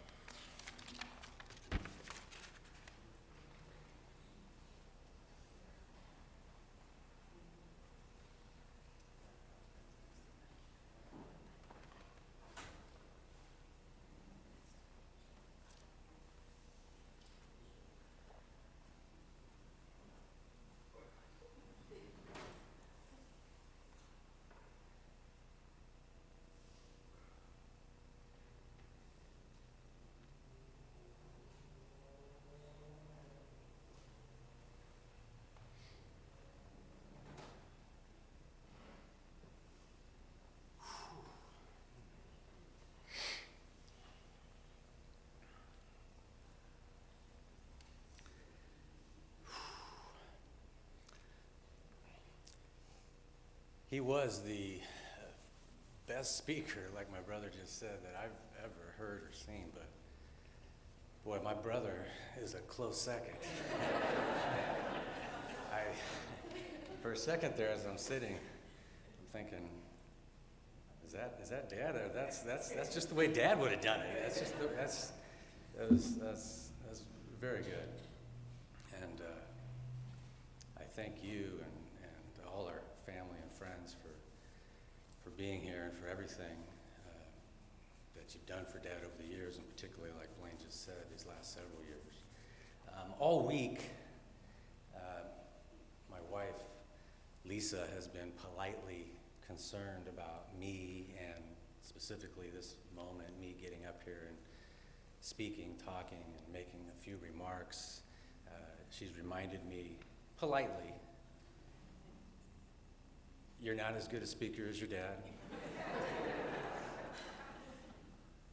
He was the best speaker, like my brother just said, that I've ever heard or seen, but boy, my brother is a close second. For a second there, as I'm sitting, I'm thinking, is that Dad? Or that's just the way Dad would have done it. That's very good. And I thank you and all our family and friends for being here and for everything that you've done for Dad over the years, and particularly, like Blaine just said, these last several years. All week, my wife, Lisa, has been politely concerned about me and specifically this moment, me getting up here and speaking, talking, and making a few remarks. She's reminded me politely, you're not as good a speaker as your dad.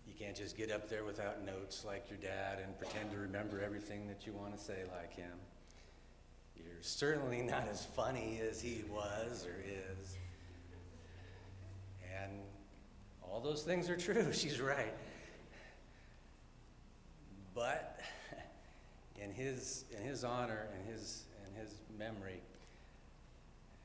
You can't just get up there without notes like your dad and pretend to remember everything that you want to say like him. You're certainly not as funny as he was or is. And all those things are true. She's right. But in his honor and his memory,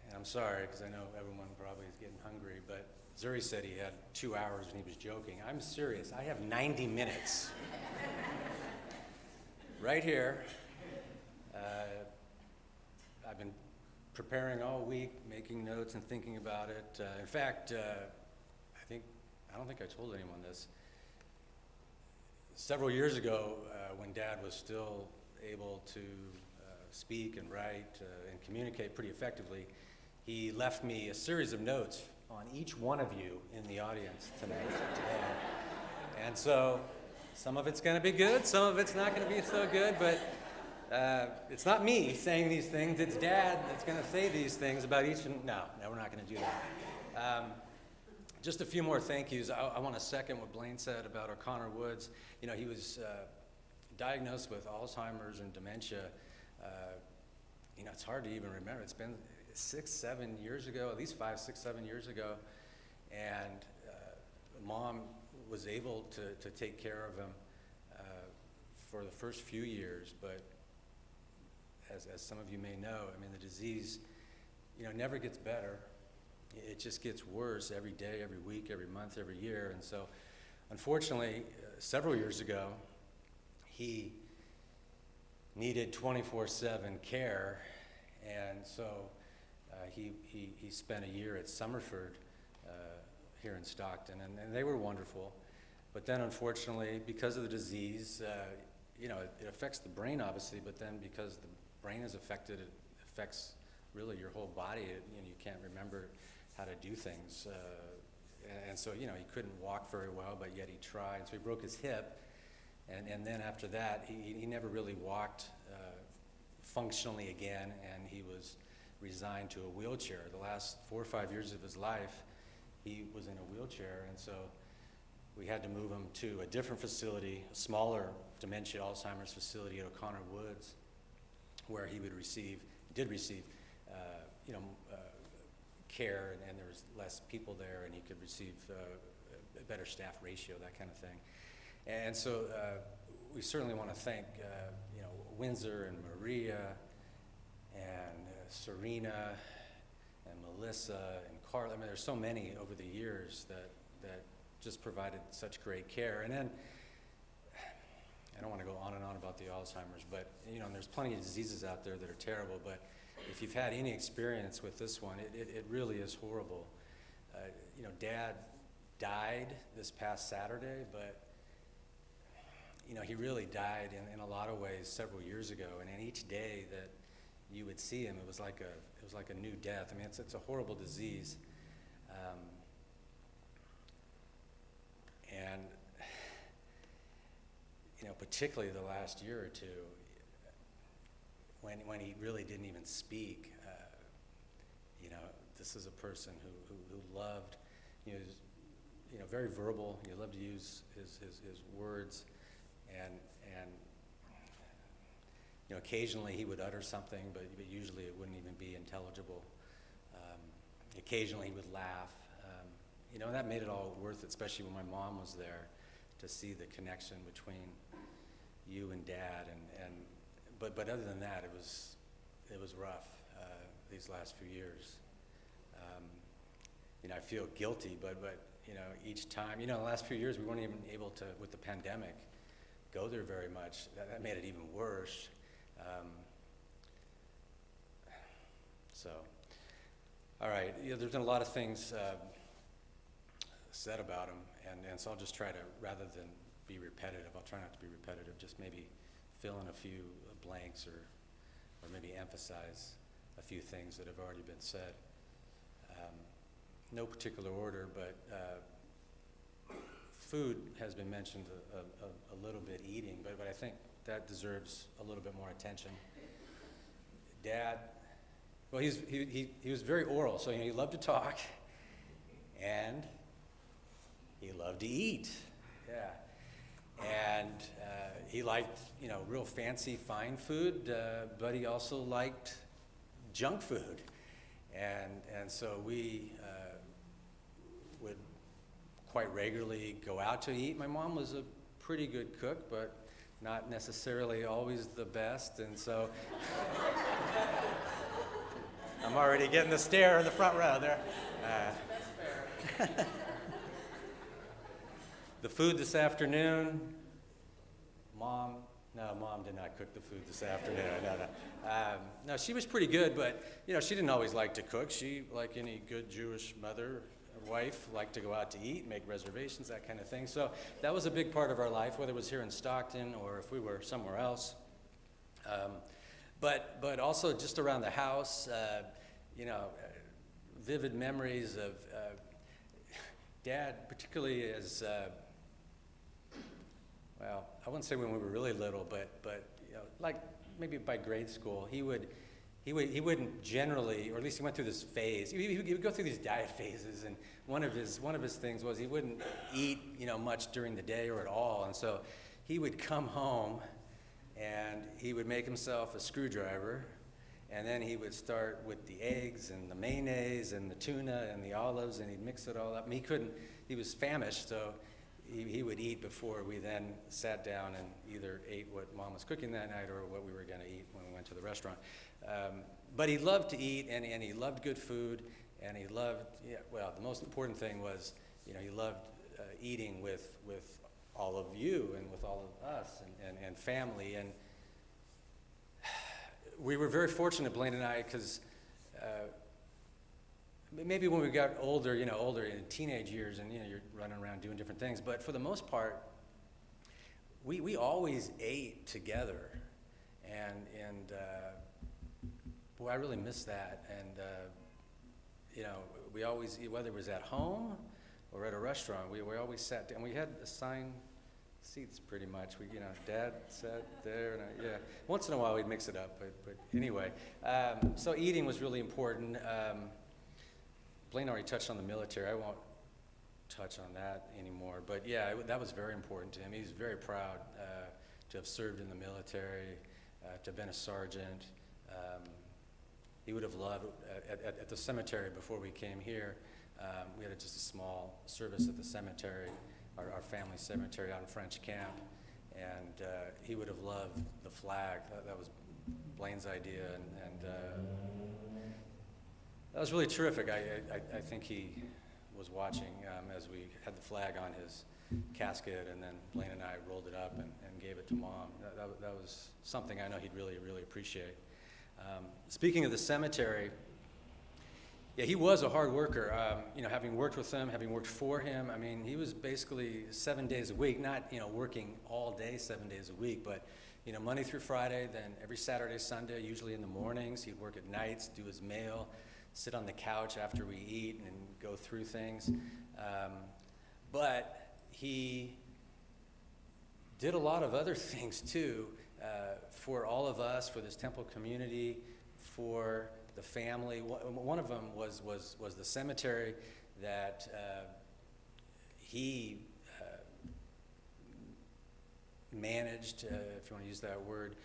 and I'm sorry because I know everyone probably is getting hungry, but Zuri said he had 2 hours and he was joking. I'm serious. I have 90 minutes right here. I've been preparing all week, making notes and thinking about it. In fact, I don't think I told anyone this. Several years ago, when Dad was still able to speak and write and communicate pretty effectively, he left me a series of notes on each one of you in the audience tonight. And so some of it's going to be good, some of it's not going to be so good, but it's not me saying these things, it's Dad that's going to say these things about each, and no, we're not going to do that. Just a few more thank yous. I want to second what Blaine said about O'Connor Woods. You know, he was diagnosed with Alzheimer's and dementia. You know, it's hard to even remember. It's been 6, 7 years ago, at least 5, 6, 7 years ago. And Mom was able to take care of him for the first few years, but as some of you may know, I mean, the disease, you know, never gets better. It just gets worse every day, every week, every month, every year. And so, unfortunately, several years ago, he needed 24/7 care, and so he spent a year at Summerford here in Stockton, and they were wonderful. But then, unfortunately, because of the disease, you know, it affects the brain, obviously, but then because the brain is affected, it affects really your whole body. You know, you can't remember how to do things. And so, you know, he couldn't walk very well, but yet he tried. So he broke his hip, and then after that, he never really walked functionally again, and he was resigned to a wheelchair. The last 4 or 5 years of his life, he was in a wheelchair, and so we had to move him to a different facility, a smaller dementia Alzheimer's facility at O'Connor Woods, where he did receive, you know, care, and there was less people there, and he could receive a better staff ratio, that kind of thing. And so we certainly want to thank, you know, Windsor and Maria and Serena and Melissa and Carla. I mean, there's so many over the years that just provided such great care. And then, I don't want to go on and on about the Alzheimer's, but, you know, and there's plenty of diseases out there that are terrible, but if you've had any experience with this one, it really is horrible. You know, Dad died this past Saturday, but, you know, he really died in a lot of ways several years ago, and in each day that you would see him, it was like a new death. I mean, it's a horrible disease. And, you know, particularly the last year or two, when he really didn't even speak, you know, this is a person who loved, you know, very verbal. He loved to use his words, and you know, occasionally he would utter something, but usually it wouldn't even be intelligible. Occasionally he would laugh. You know, and that made it all worth it, especially when my mom was there, to see the connection between you and Dad. But other than that, it was rough these last few years. You know, I feel guilty, but you know, each time, you know, the last few years we weren't even able to, with the pandemic, go there very much. That made it even worse. So, all right, you know, there's been a lot of things said about him, and so I'll just try to, rather than be repetitive, I'll try not to be repetitive, just maybe fill in a few blanks or maybe emphasize a few things that have already been said. No particular order, but food has been mentioned a little bit, eating, but I think that deserves a little bit more attention. Dad, well, he was very oral, so, you know, he loved to talk, and he loved to eat, yeah. And he liked, you know, real fancy, fine food, but he also liked junk food. And so we would quite regularly go out to eat. My mom was a pretty good cook, but not necessarily always the best, and so I'm already getting the stare in the front row there. That's fair. The food this afternoon, Mom did not cook the food this afternoon. No, she was pretty good, but she didn't always like to cook. She, like any good Jewish mother or wife, liked to go out to eat, make reservations, that kind of thing. So that was a big part of our life, whether it was here in Stockton or if we were somewhere else. But also just around the house, vivid memories of Dad, particularly as well, I wouldn't say when we were really little, but like maybe by grade school, he wouldn't generally, or at least he went through this phase. He would go through these diet phases, and one of his things was he wouldn't eat much during the day or at all, and so he would come home and he would make himself a screwdriver, and then he would start with the eggs and the mayonnaise and the tuna and the olives, and he'd mix it all up. And he was famished, so he would eat before we then sat down and either ate what Mom was cooking that night or what we were going to eat when we went to the restaurant. But he loved to eat, and he loved good food, and he loved, the most important thing was, he loved eating with all of you and with all of us and family. And we were very fortunate, Blaine and I, because maybe when we got older in teenage years, and you're running around doing different things, but for the most part, we always ate together, and boy, I really miss that. And we always, whether it was at home or at a restaurant, we always sat down. We had assigned seats pretty much. Dad sat there, and once in a while we'd mix it up, but anyway. So eating was really important. Blaine already touched on the military. I won't touch on that anymore. But that was very important to him. He's very proud to have served in the military, to have been a sergeant. He would have loved, at the cemetery before we came here, we had just a small service at the cemetery, our family cemetery out in French Camp, and he would have loved the flag. That was Blaine's idea, and that was really terrific. I think he was watching as we had the flag on his casket, and then Blaine and I rolled it up and gave it to Mom. That was something I know he'd really, really appreciate. Speaking of the cemetery, he was a hard worker. Having worked with him, having worked for him, he was basically 7 days a week, not working all day 7 days a week, but Monday through Friday, then every Saturday, Sunday, usually in the mornings. He'd work at nights, do his mail, sit on the couch after we eat and go through things. But he did a lot of other things too, for all of us, for this temple community, for the family. One of them was the cemetery that he managed, if you want to use that word,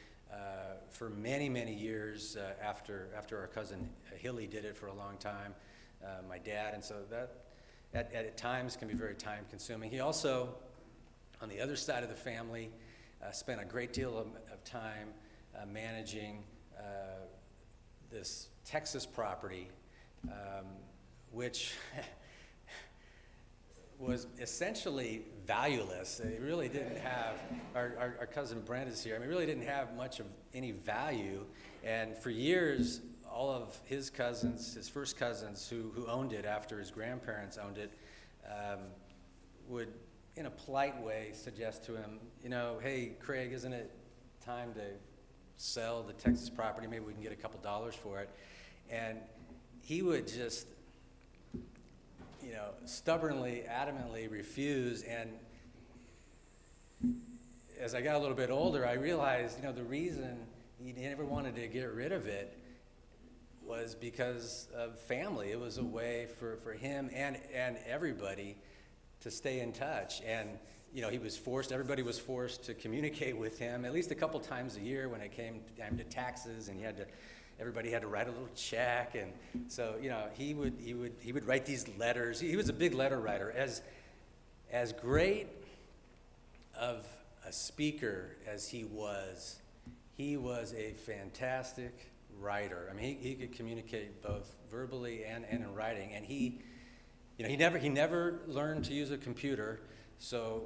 for many, many years after our cousin Hilly did it for a long time, my dad, and so that at times can be very time consuming. He also, on the other side of the family, spent a great deal of time managing this Texas property, which was essentially valueless. It really didn't have, our cousin Brent is here, really didn't have much of any value. And for years, all of his cousins, his first cousins who owned it after his grandparents owned it, would, in a polite way, suggest to him, hey, Craig, isn't it time to sell the Texas property? Maybe we can get a couple dollars for it. And he would just, stubbornly, adamantly refuse. And as I got a little bit older, I realized, the reason he never wanted to get rid of it was because of family. It was a way for him and everybody to stay in touch. And, everybody was forced to communicate with him at least a couple times a year when it came time to taxes, and he had to everybody had to write a little check, and so he would write these letters. He was a big letter writer. As great of a speaker as he was a fantastic writer. I mean, he could communicate both verbally and in writing, and he never learned to use a computer, so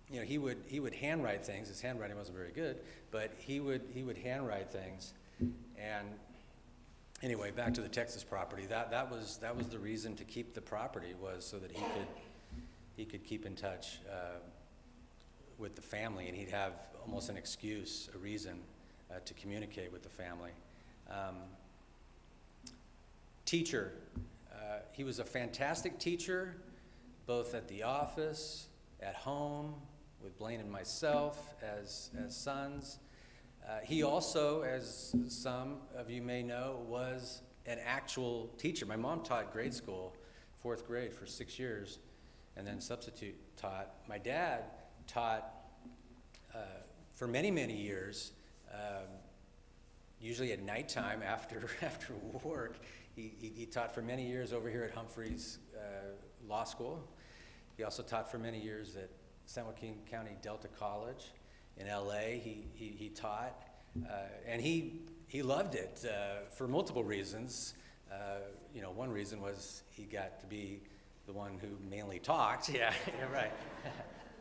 he would handwrite things. His handwriting wasn't very good, but he would handwrite things. And anyway, back to the Texas property. That was the reason to keep the property, was so that he could keep in touch with the family, and he'd have almost an excuse, a reason to communicate with the family. Teacher. He was a fantastic teacher, both at the office, at home, with Blaine and myself as sons. He also, as some of you may know, was an actual teacher. My mom taught grade school, 4th grade, for 6 years, and then substitute taught. My dad taught for many, many years, usually at nighttime after work. He taught for many years over here at Humphreys Law School. He also taught for many years at San Joaquin County Delta College in LA. He taught, and he loved it for multiple reasons. One reason was he got to be the one who mainly talked. Yeah, right.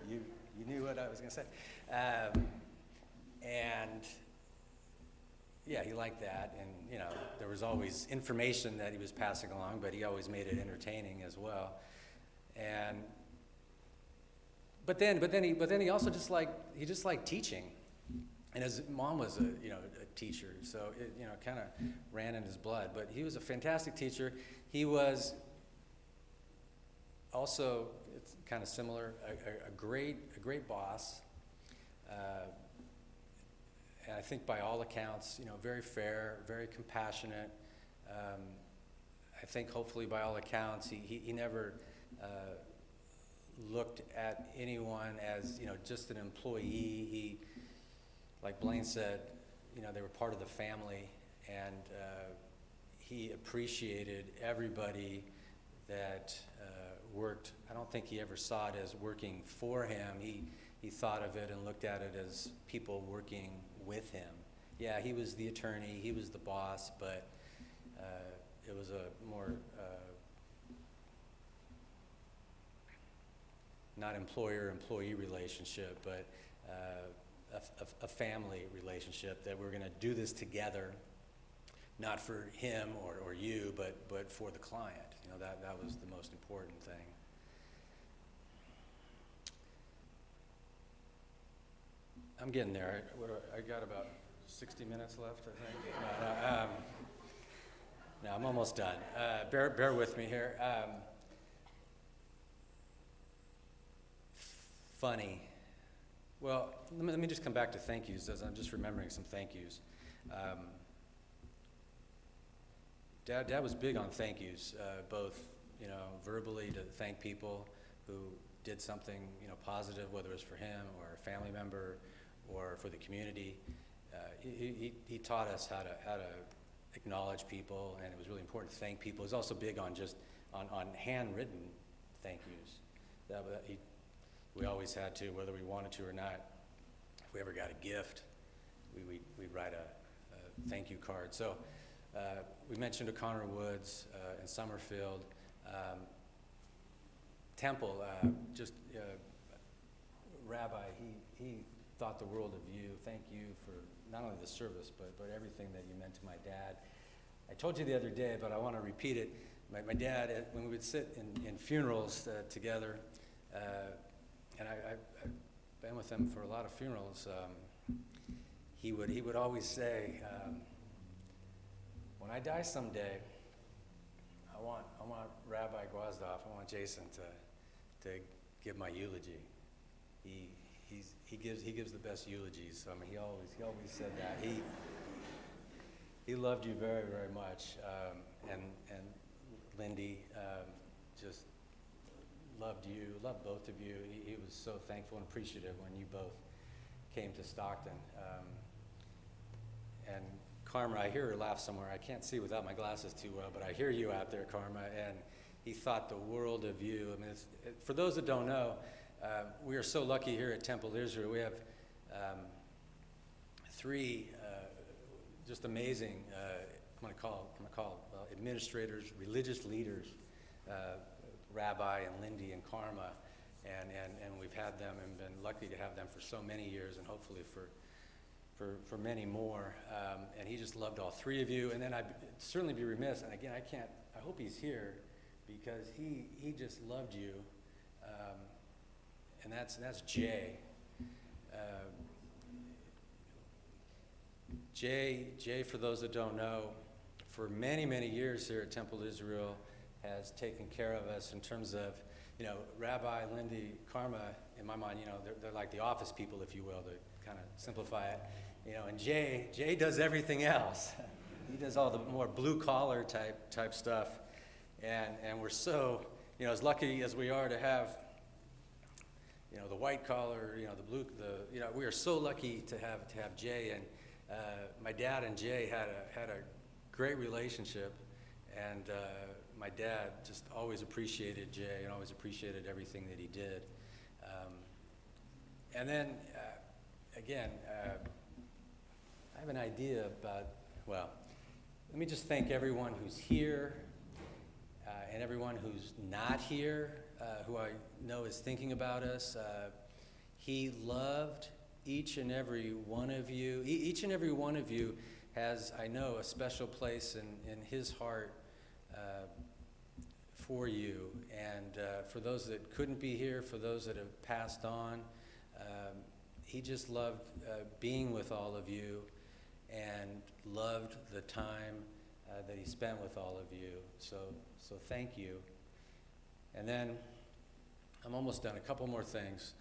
You knew what I was going to say. And yeah, he liked that, and there was always information that he was passing along, but he always made it entertaining as well. But then he also just liked teaching, and his mom was a teacher, so it kind of ran in his blood. But he was a fantastic teacher. He was also, it's kind of similar, a great boss. And I think by all accounts, very fair, very compassionate. I think hopefully by all accounts, he never looked at anyone as just an employee. He, like Blaine said, they were part of the family, and he appreciated everybody that worked. I don't think he ever saw it as working for him. He thought of it and looked at it as people working with him. Yeah, he was the attorney, he was the boss, but it was a more not employer-employee relationship, but a family relationship, that we're going to do this together, not for him or you, but for the client. That was the most important thing. I'm getting there. I got about 60 minutes left, I think. No, I'm almost done. Bear with me here. Funny. Well, let me just come back to thank yous, as I'm just remembering some thank yous. Dad was big on thank yous, both verbally to thank people who did something positive, whether it was for him or a family member or for the community. He taught us how to acknowledge people, and it was really important to thank people. He was also big on on handwritten thank yous. We always had to, whether we wanted to or not. If we ever got a gift, we'd write a thank you card. So we mentioned O'Connor Woods in Summerfield. Temple, Rabbi, he thought the world of you. Thank you for not only the service, but everything that you meant to my dad. I told you the other day, but I want to repeat it. My dad, when we would sit in funerals together, and I've been with him for a lot of funerals, he would always say, when I die someday, I want Rabbi Gwazdoff, I want Jason to give my eulogy. He gives the best eulogies. So, I mean, he always said that. He loved you very, very much, and Lindy just loved you, loved both of you. He was so thankful and appreciative when you both came to Stockton. And Karma, I hear her laugh somewhere. I can't see without my glasses too well, but I hear you out there, Karma, and he thought the world of you. I mean, for those that don't know, we are so lucky here at Temple Israel. We have three just amazing, I'm going to call administrators, religious leaders, Rabbi and Lindy and Karma, and we've had them and been lucky to have them for so many years, and hopefully for many more. And he just loved all three of you. And then I'd certainly be remiss, and again, I hope he's here, because he just loved you. And that's Jay. Jay, for those that don't know, for many, many years here at Temple Israel, has taken care of us in terms of, Rabbi, Lindy, Karma, in my mind, they're like the office people, if you will, to kind of simplify it. And Jay does everything else. He does all the more blue collar type stuff. And we're so, as lucky as we are to have, the white collar, the blue, we are so lucky to have Jay. And my dad and Jay had a great relationship, and my dad just always appreciated Jay and always appreciated everything that he did. And then, again, I have an idea about, let me just thank everyone who's here and everyone who's not here, who I know is thinking about us. He loved each and every one of you. Each and every one of you has, I know, a special place in his heart for you. And for those that couldn't be here, for those that have passed on, he just loved being with all of you and loved the time that he spent with all of you. So thank you. And then I'm almost done. A couple more things.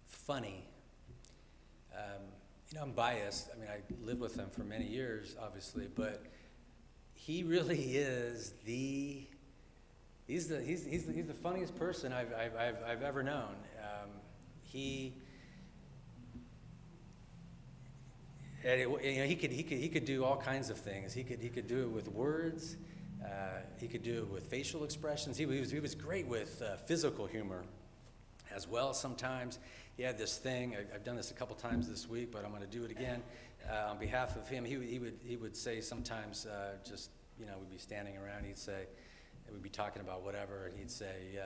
Funny. I'm biased. I mean, I lived with him for many years, obviously, but he really is he's the funniest person I've ever known. He could do all kinds of things. He could do it with words. He could do it with facial expressions. He was great with physical humor as well. Sometimes he had this thing. I've done this a couple times this week, but I'm going to do it again on behalf of him. He would say sometimes, we'd be standing around. We'd be talking about whatever, and he'd say,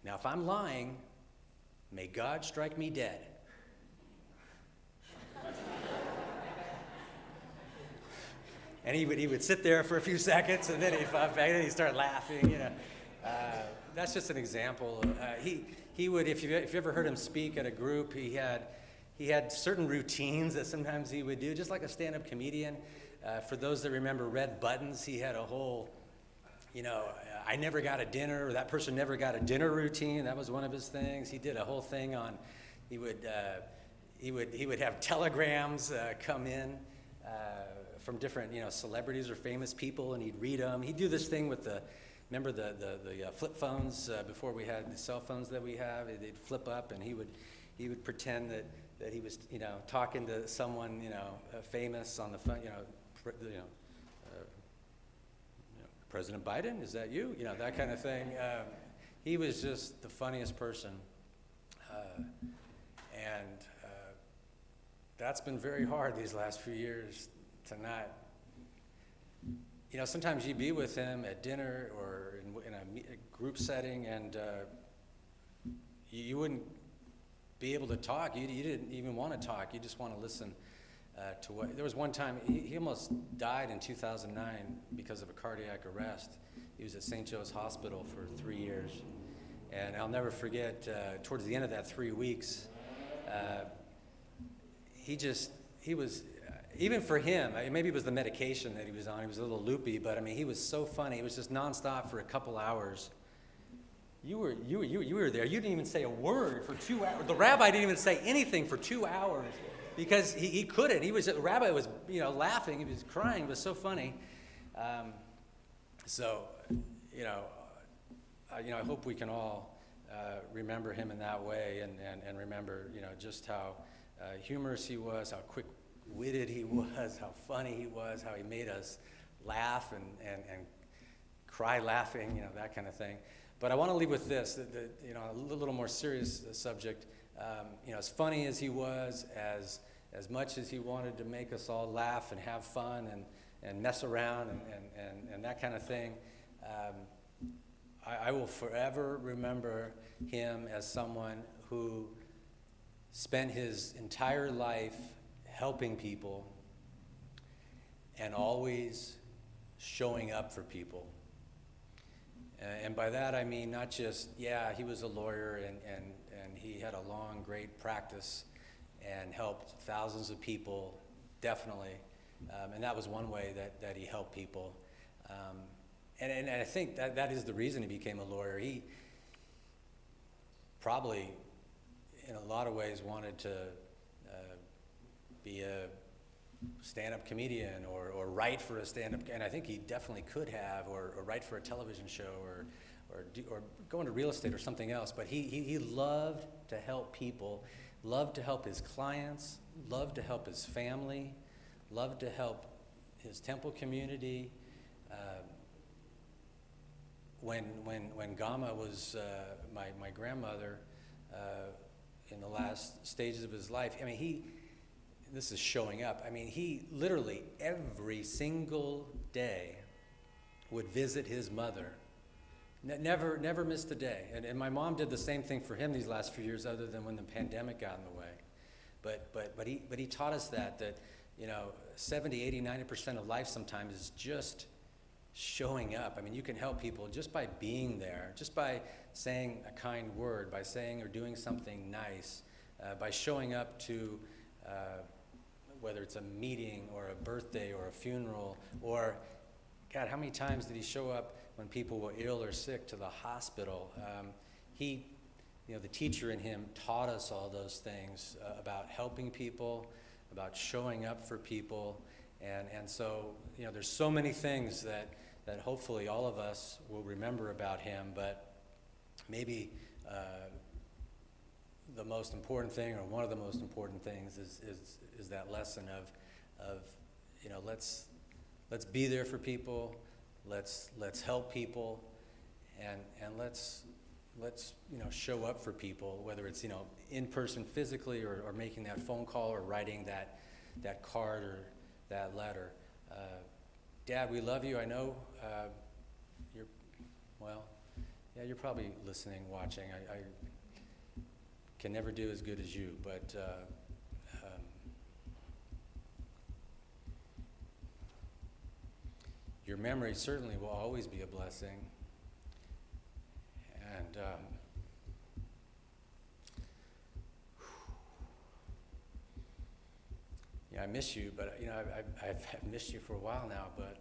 "Now, if I'm lying, may God strike me dead." And he would sit there for a few seconds, and then he'd start laughing. That's just an example. He would, if you ever heard him speak at a group, he had certain routines that sometimes he would do, just like a stand-up comedian. For those that remember Red Buttons, he had a whole, I never got a dinner, or that person never got a dinner routine. That was one of his things. He did a whole thing on, he would have telegrams come in from different, celebrities or famous people, and he'd read them. He'd do this thing with the flip phones before we had the cell phones that we have. They'd flip up, and he would pretend that he was, talking to someone, famous on the phone, President Biden, is that you? That kind of thing. He was just the funniest person, and that's been very hard these last few years to not. Sometimes you'd be with him at dinner or in a group setting, and you wouldn't be able to talk. You didn't even want to talk. You just want to listen to what. There was one time, he almost died in 2009 because of a cardiac arrest. He was at St. Joe's Hospital for 3 years. And I'll never forget, towards the end of that 3 weeks, he was, even for him, maybe it was the medication that he was on. He was a little loopy, but he was so funny. It was just nonstop for a couple hours. You were there. You didn't even say a word for 2 hours. The rabbi didn't even say anything for 2 hours because he couldn't. The rabbi was, laughing. He was crying. It was so funny. I hope we can all remember him in that way and remember, just how humorous he was, how quick-witted he was, how funny he was, how he made us laugh and cry laughing, that kind of thing. But I want to leave with this, a little more serious subject. As funny as he was, as much as he wanted to make us all laugh and have fun and mess around and that kind of thing, I will forever remember him as someone who spent his entire life helping people and always showing up for people. And by that I mean not just, he was a lawyer and he had a long, great practice and helped thousands of people, definitely. And that was one way that he helped people. And I think that is the reason he became a lawyer. He probably, in a lot of ways, wanted to be a stand-up comedian or write for a stand-up, and I think he definitely could have, or write for a television show, or go into real estate or something else. But he loved to help people, loved to help his clients, loved to help his family, loved to help his temple community. When Gama was my grandmother in the last stages of his life, I mean, this is showing up. I mean, he literally every single day would visit his mother. Never missed a day. And my mom did the same thing for him these last few years, other than when the pandemic got in the way. But he taught us that 70, 80, 90% of life sometimes is just showing up. I mean, you can help people just by being there, just by saying a kind word, by saying or doing something nice, by showing up to whether it's a meeting or a birthday or a funeral, or, God, how many times did he show up when people were ill or sick to the hospital? The teacher in him taught us all those things about helping people, about showing up for people, and so, there's so many things that hopefully all of us will remember about him, but maybe the most important thing, or one of the most important things, is that lesson of let's be there for people, let's help people, and let's show up for people, whether it's in person physically, or making that phone call, or writing that card or that letter. Dad, we love you. I know you're probably listening, watching. I can never do as good as you, but your memory certainly will always be a blessing. And I miss you, but I've missed you for a while now, but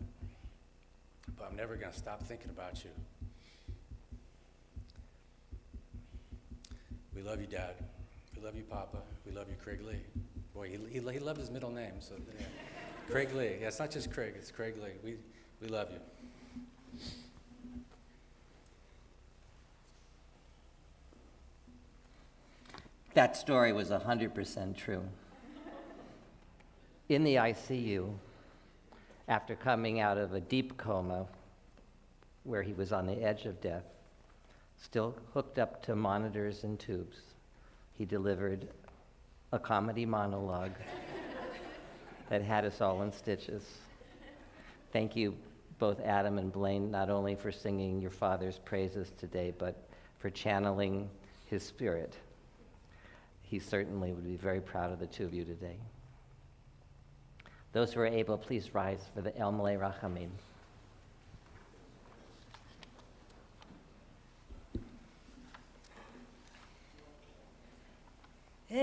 I'm never going to stop thinking about you. We love you, Dad. We love you, Papa. We love you, Craig Lee. Boy, he loved his middle name, so yeah. Craig Lee. Yeah, it's not just Craig, it's Craig Lee. We love you. That story was 100% true. In the ICU, after coming out of a deep coma where he was on the edge of death, still hooked up to monitors and tubes, he delivered a comedy monologue that had us all in stitches. Thank you, both Adam and Blaine, not only for singing your father's praises today, but for channeling his spirit. He certainly would be very proud of the two of you today. Those who are able, please rise for the El Malei Rachamim. El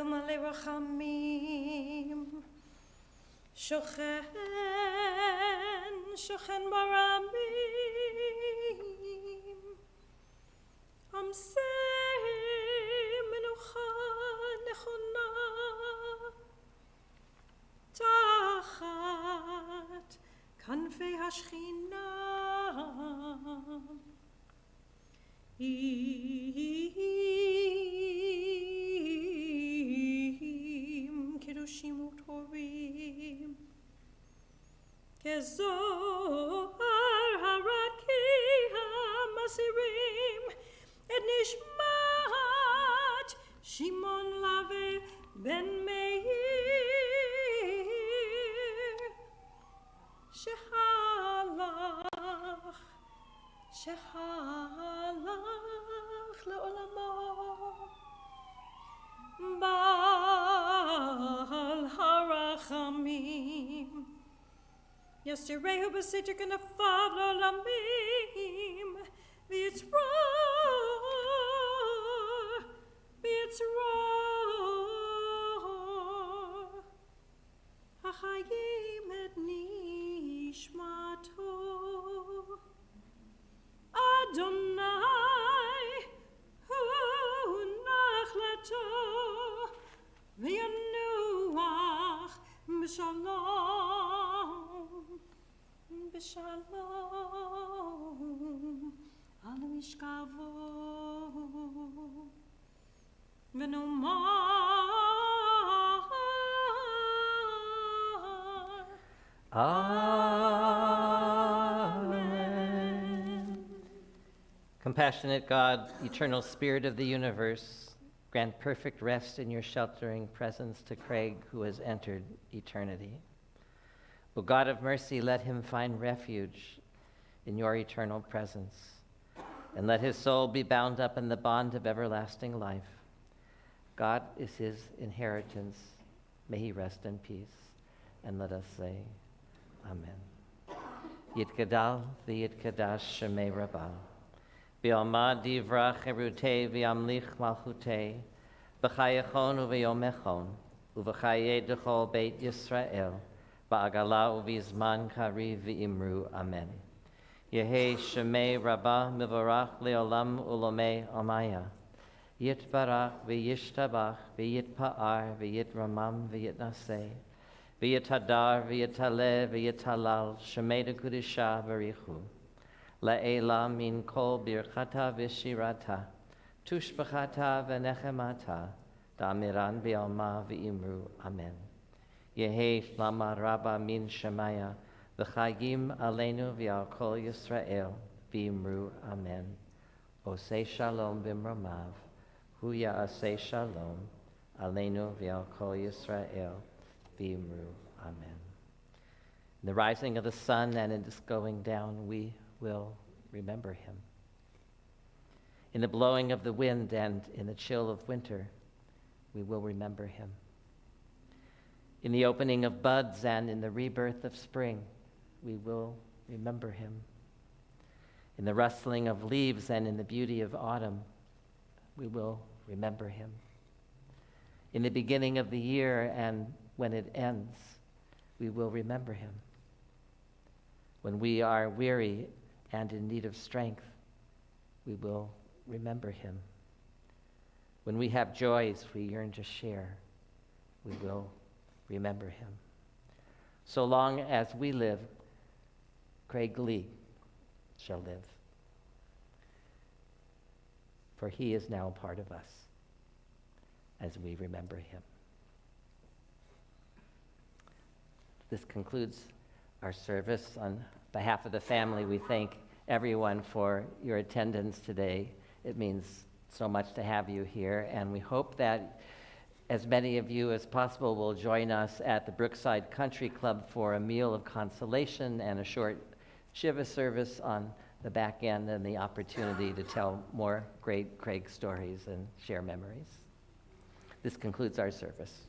Malei Rachamim, Shochen Baramim, Amseh Menucha Nechona, Tachat Kanfei Hashchina. שהלך לעולמו בעל הרחמים יסתירהו בסתר כנפיו לעולמים ויצרור החיים את נשמתו אדוני הוא נחלתו וינוח בשלום על משכבו ונאמר Amen. Compassionate God, eternal Spirit of the universe, grant perfect rest in your sheltering presence to Craig, who has entered eternity. O God of mercy, let him find refuge in your eternal presence, and let his soul be bound up in the bond of everlasting life. God is his inheritance. May he rest in peace. And let us say, Amen. Yitgadal v'yitkadash shemei Rabbah. V'yomad divrach erutei v'yamlich malchutei. B'chayachon u'v'yomechon. U'v'chayei d'chol beit Yisrael. Ba'agala u'v'zman kariv v'imru. Amen. Yehei shemei Rabbah mivarach le'olam u'lomei amaya. Yitbarach v'yishtabach v'yitpa'ar v'yitramam v'yitnaseh. V'yitadar, v'yitaleh, v'yitalal, shemei dekudisha v'richu. La'ela min kol birchata v'shirata, tushbachata v'nechemata, da'amiran v'yalma v'imru. Amen. Yehi shlama rabba min shemaya, v'chagim aleinu v'al kol Yisrael, v'imru. Amen. Osei shalom v'imramav, hu ya'aseh shalom, aleinu v'al kol Yisrael, V'imru. Amen. In the rising of the sun and in its going down, we will remember him. In the blowing of the wind and in the chill of winter, we will remember him. In the opening of buds and in the rebirth of spring, we will remember him. In the rustling of leaves and in the beauty of autumn, we will remember him. In the beginning of the year and when it ends, we will remember him. When we are weary and in need of strength, we will remember him. When we have joys we yearn to share, we will remember him. So long as we live, Craig Lee shall live. For he is now a part of us as we remember him. This concludes our service. On behalf of the family, we thank everyone for your attendance today. It means so much to have you here, and we hope that as many of you as possible will join us at the Brookside Country Club for a meal of consolation and a short Shiva service on the back end, and the opportunity to tell more great Craig stories and share memories. This concludes our service.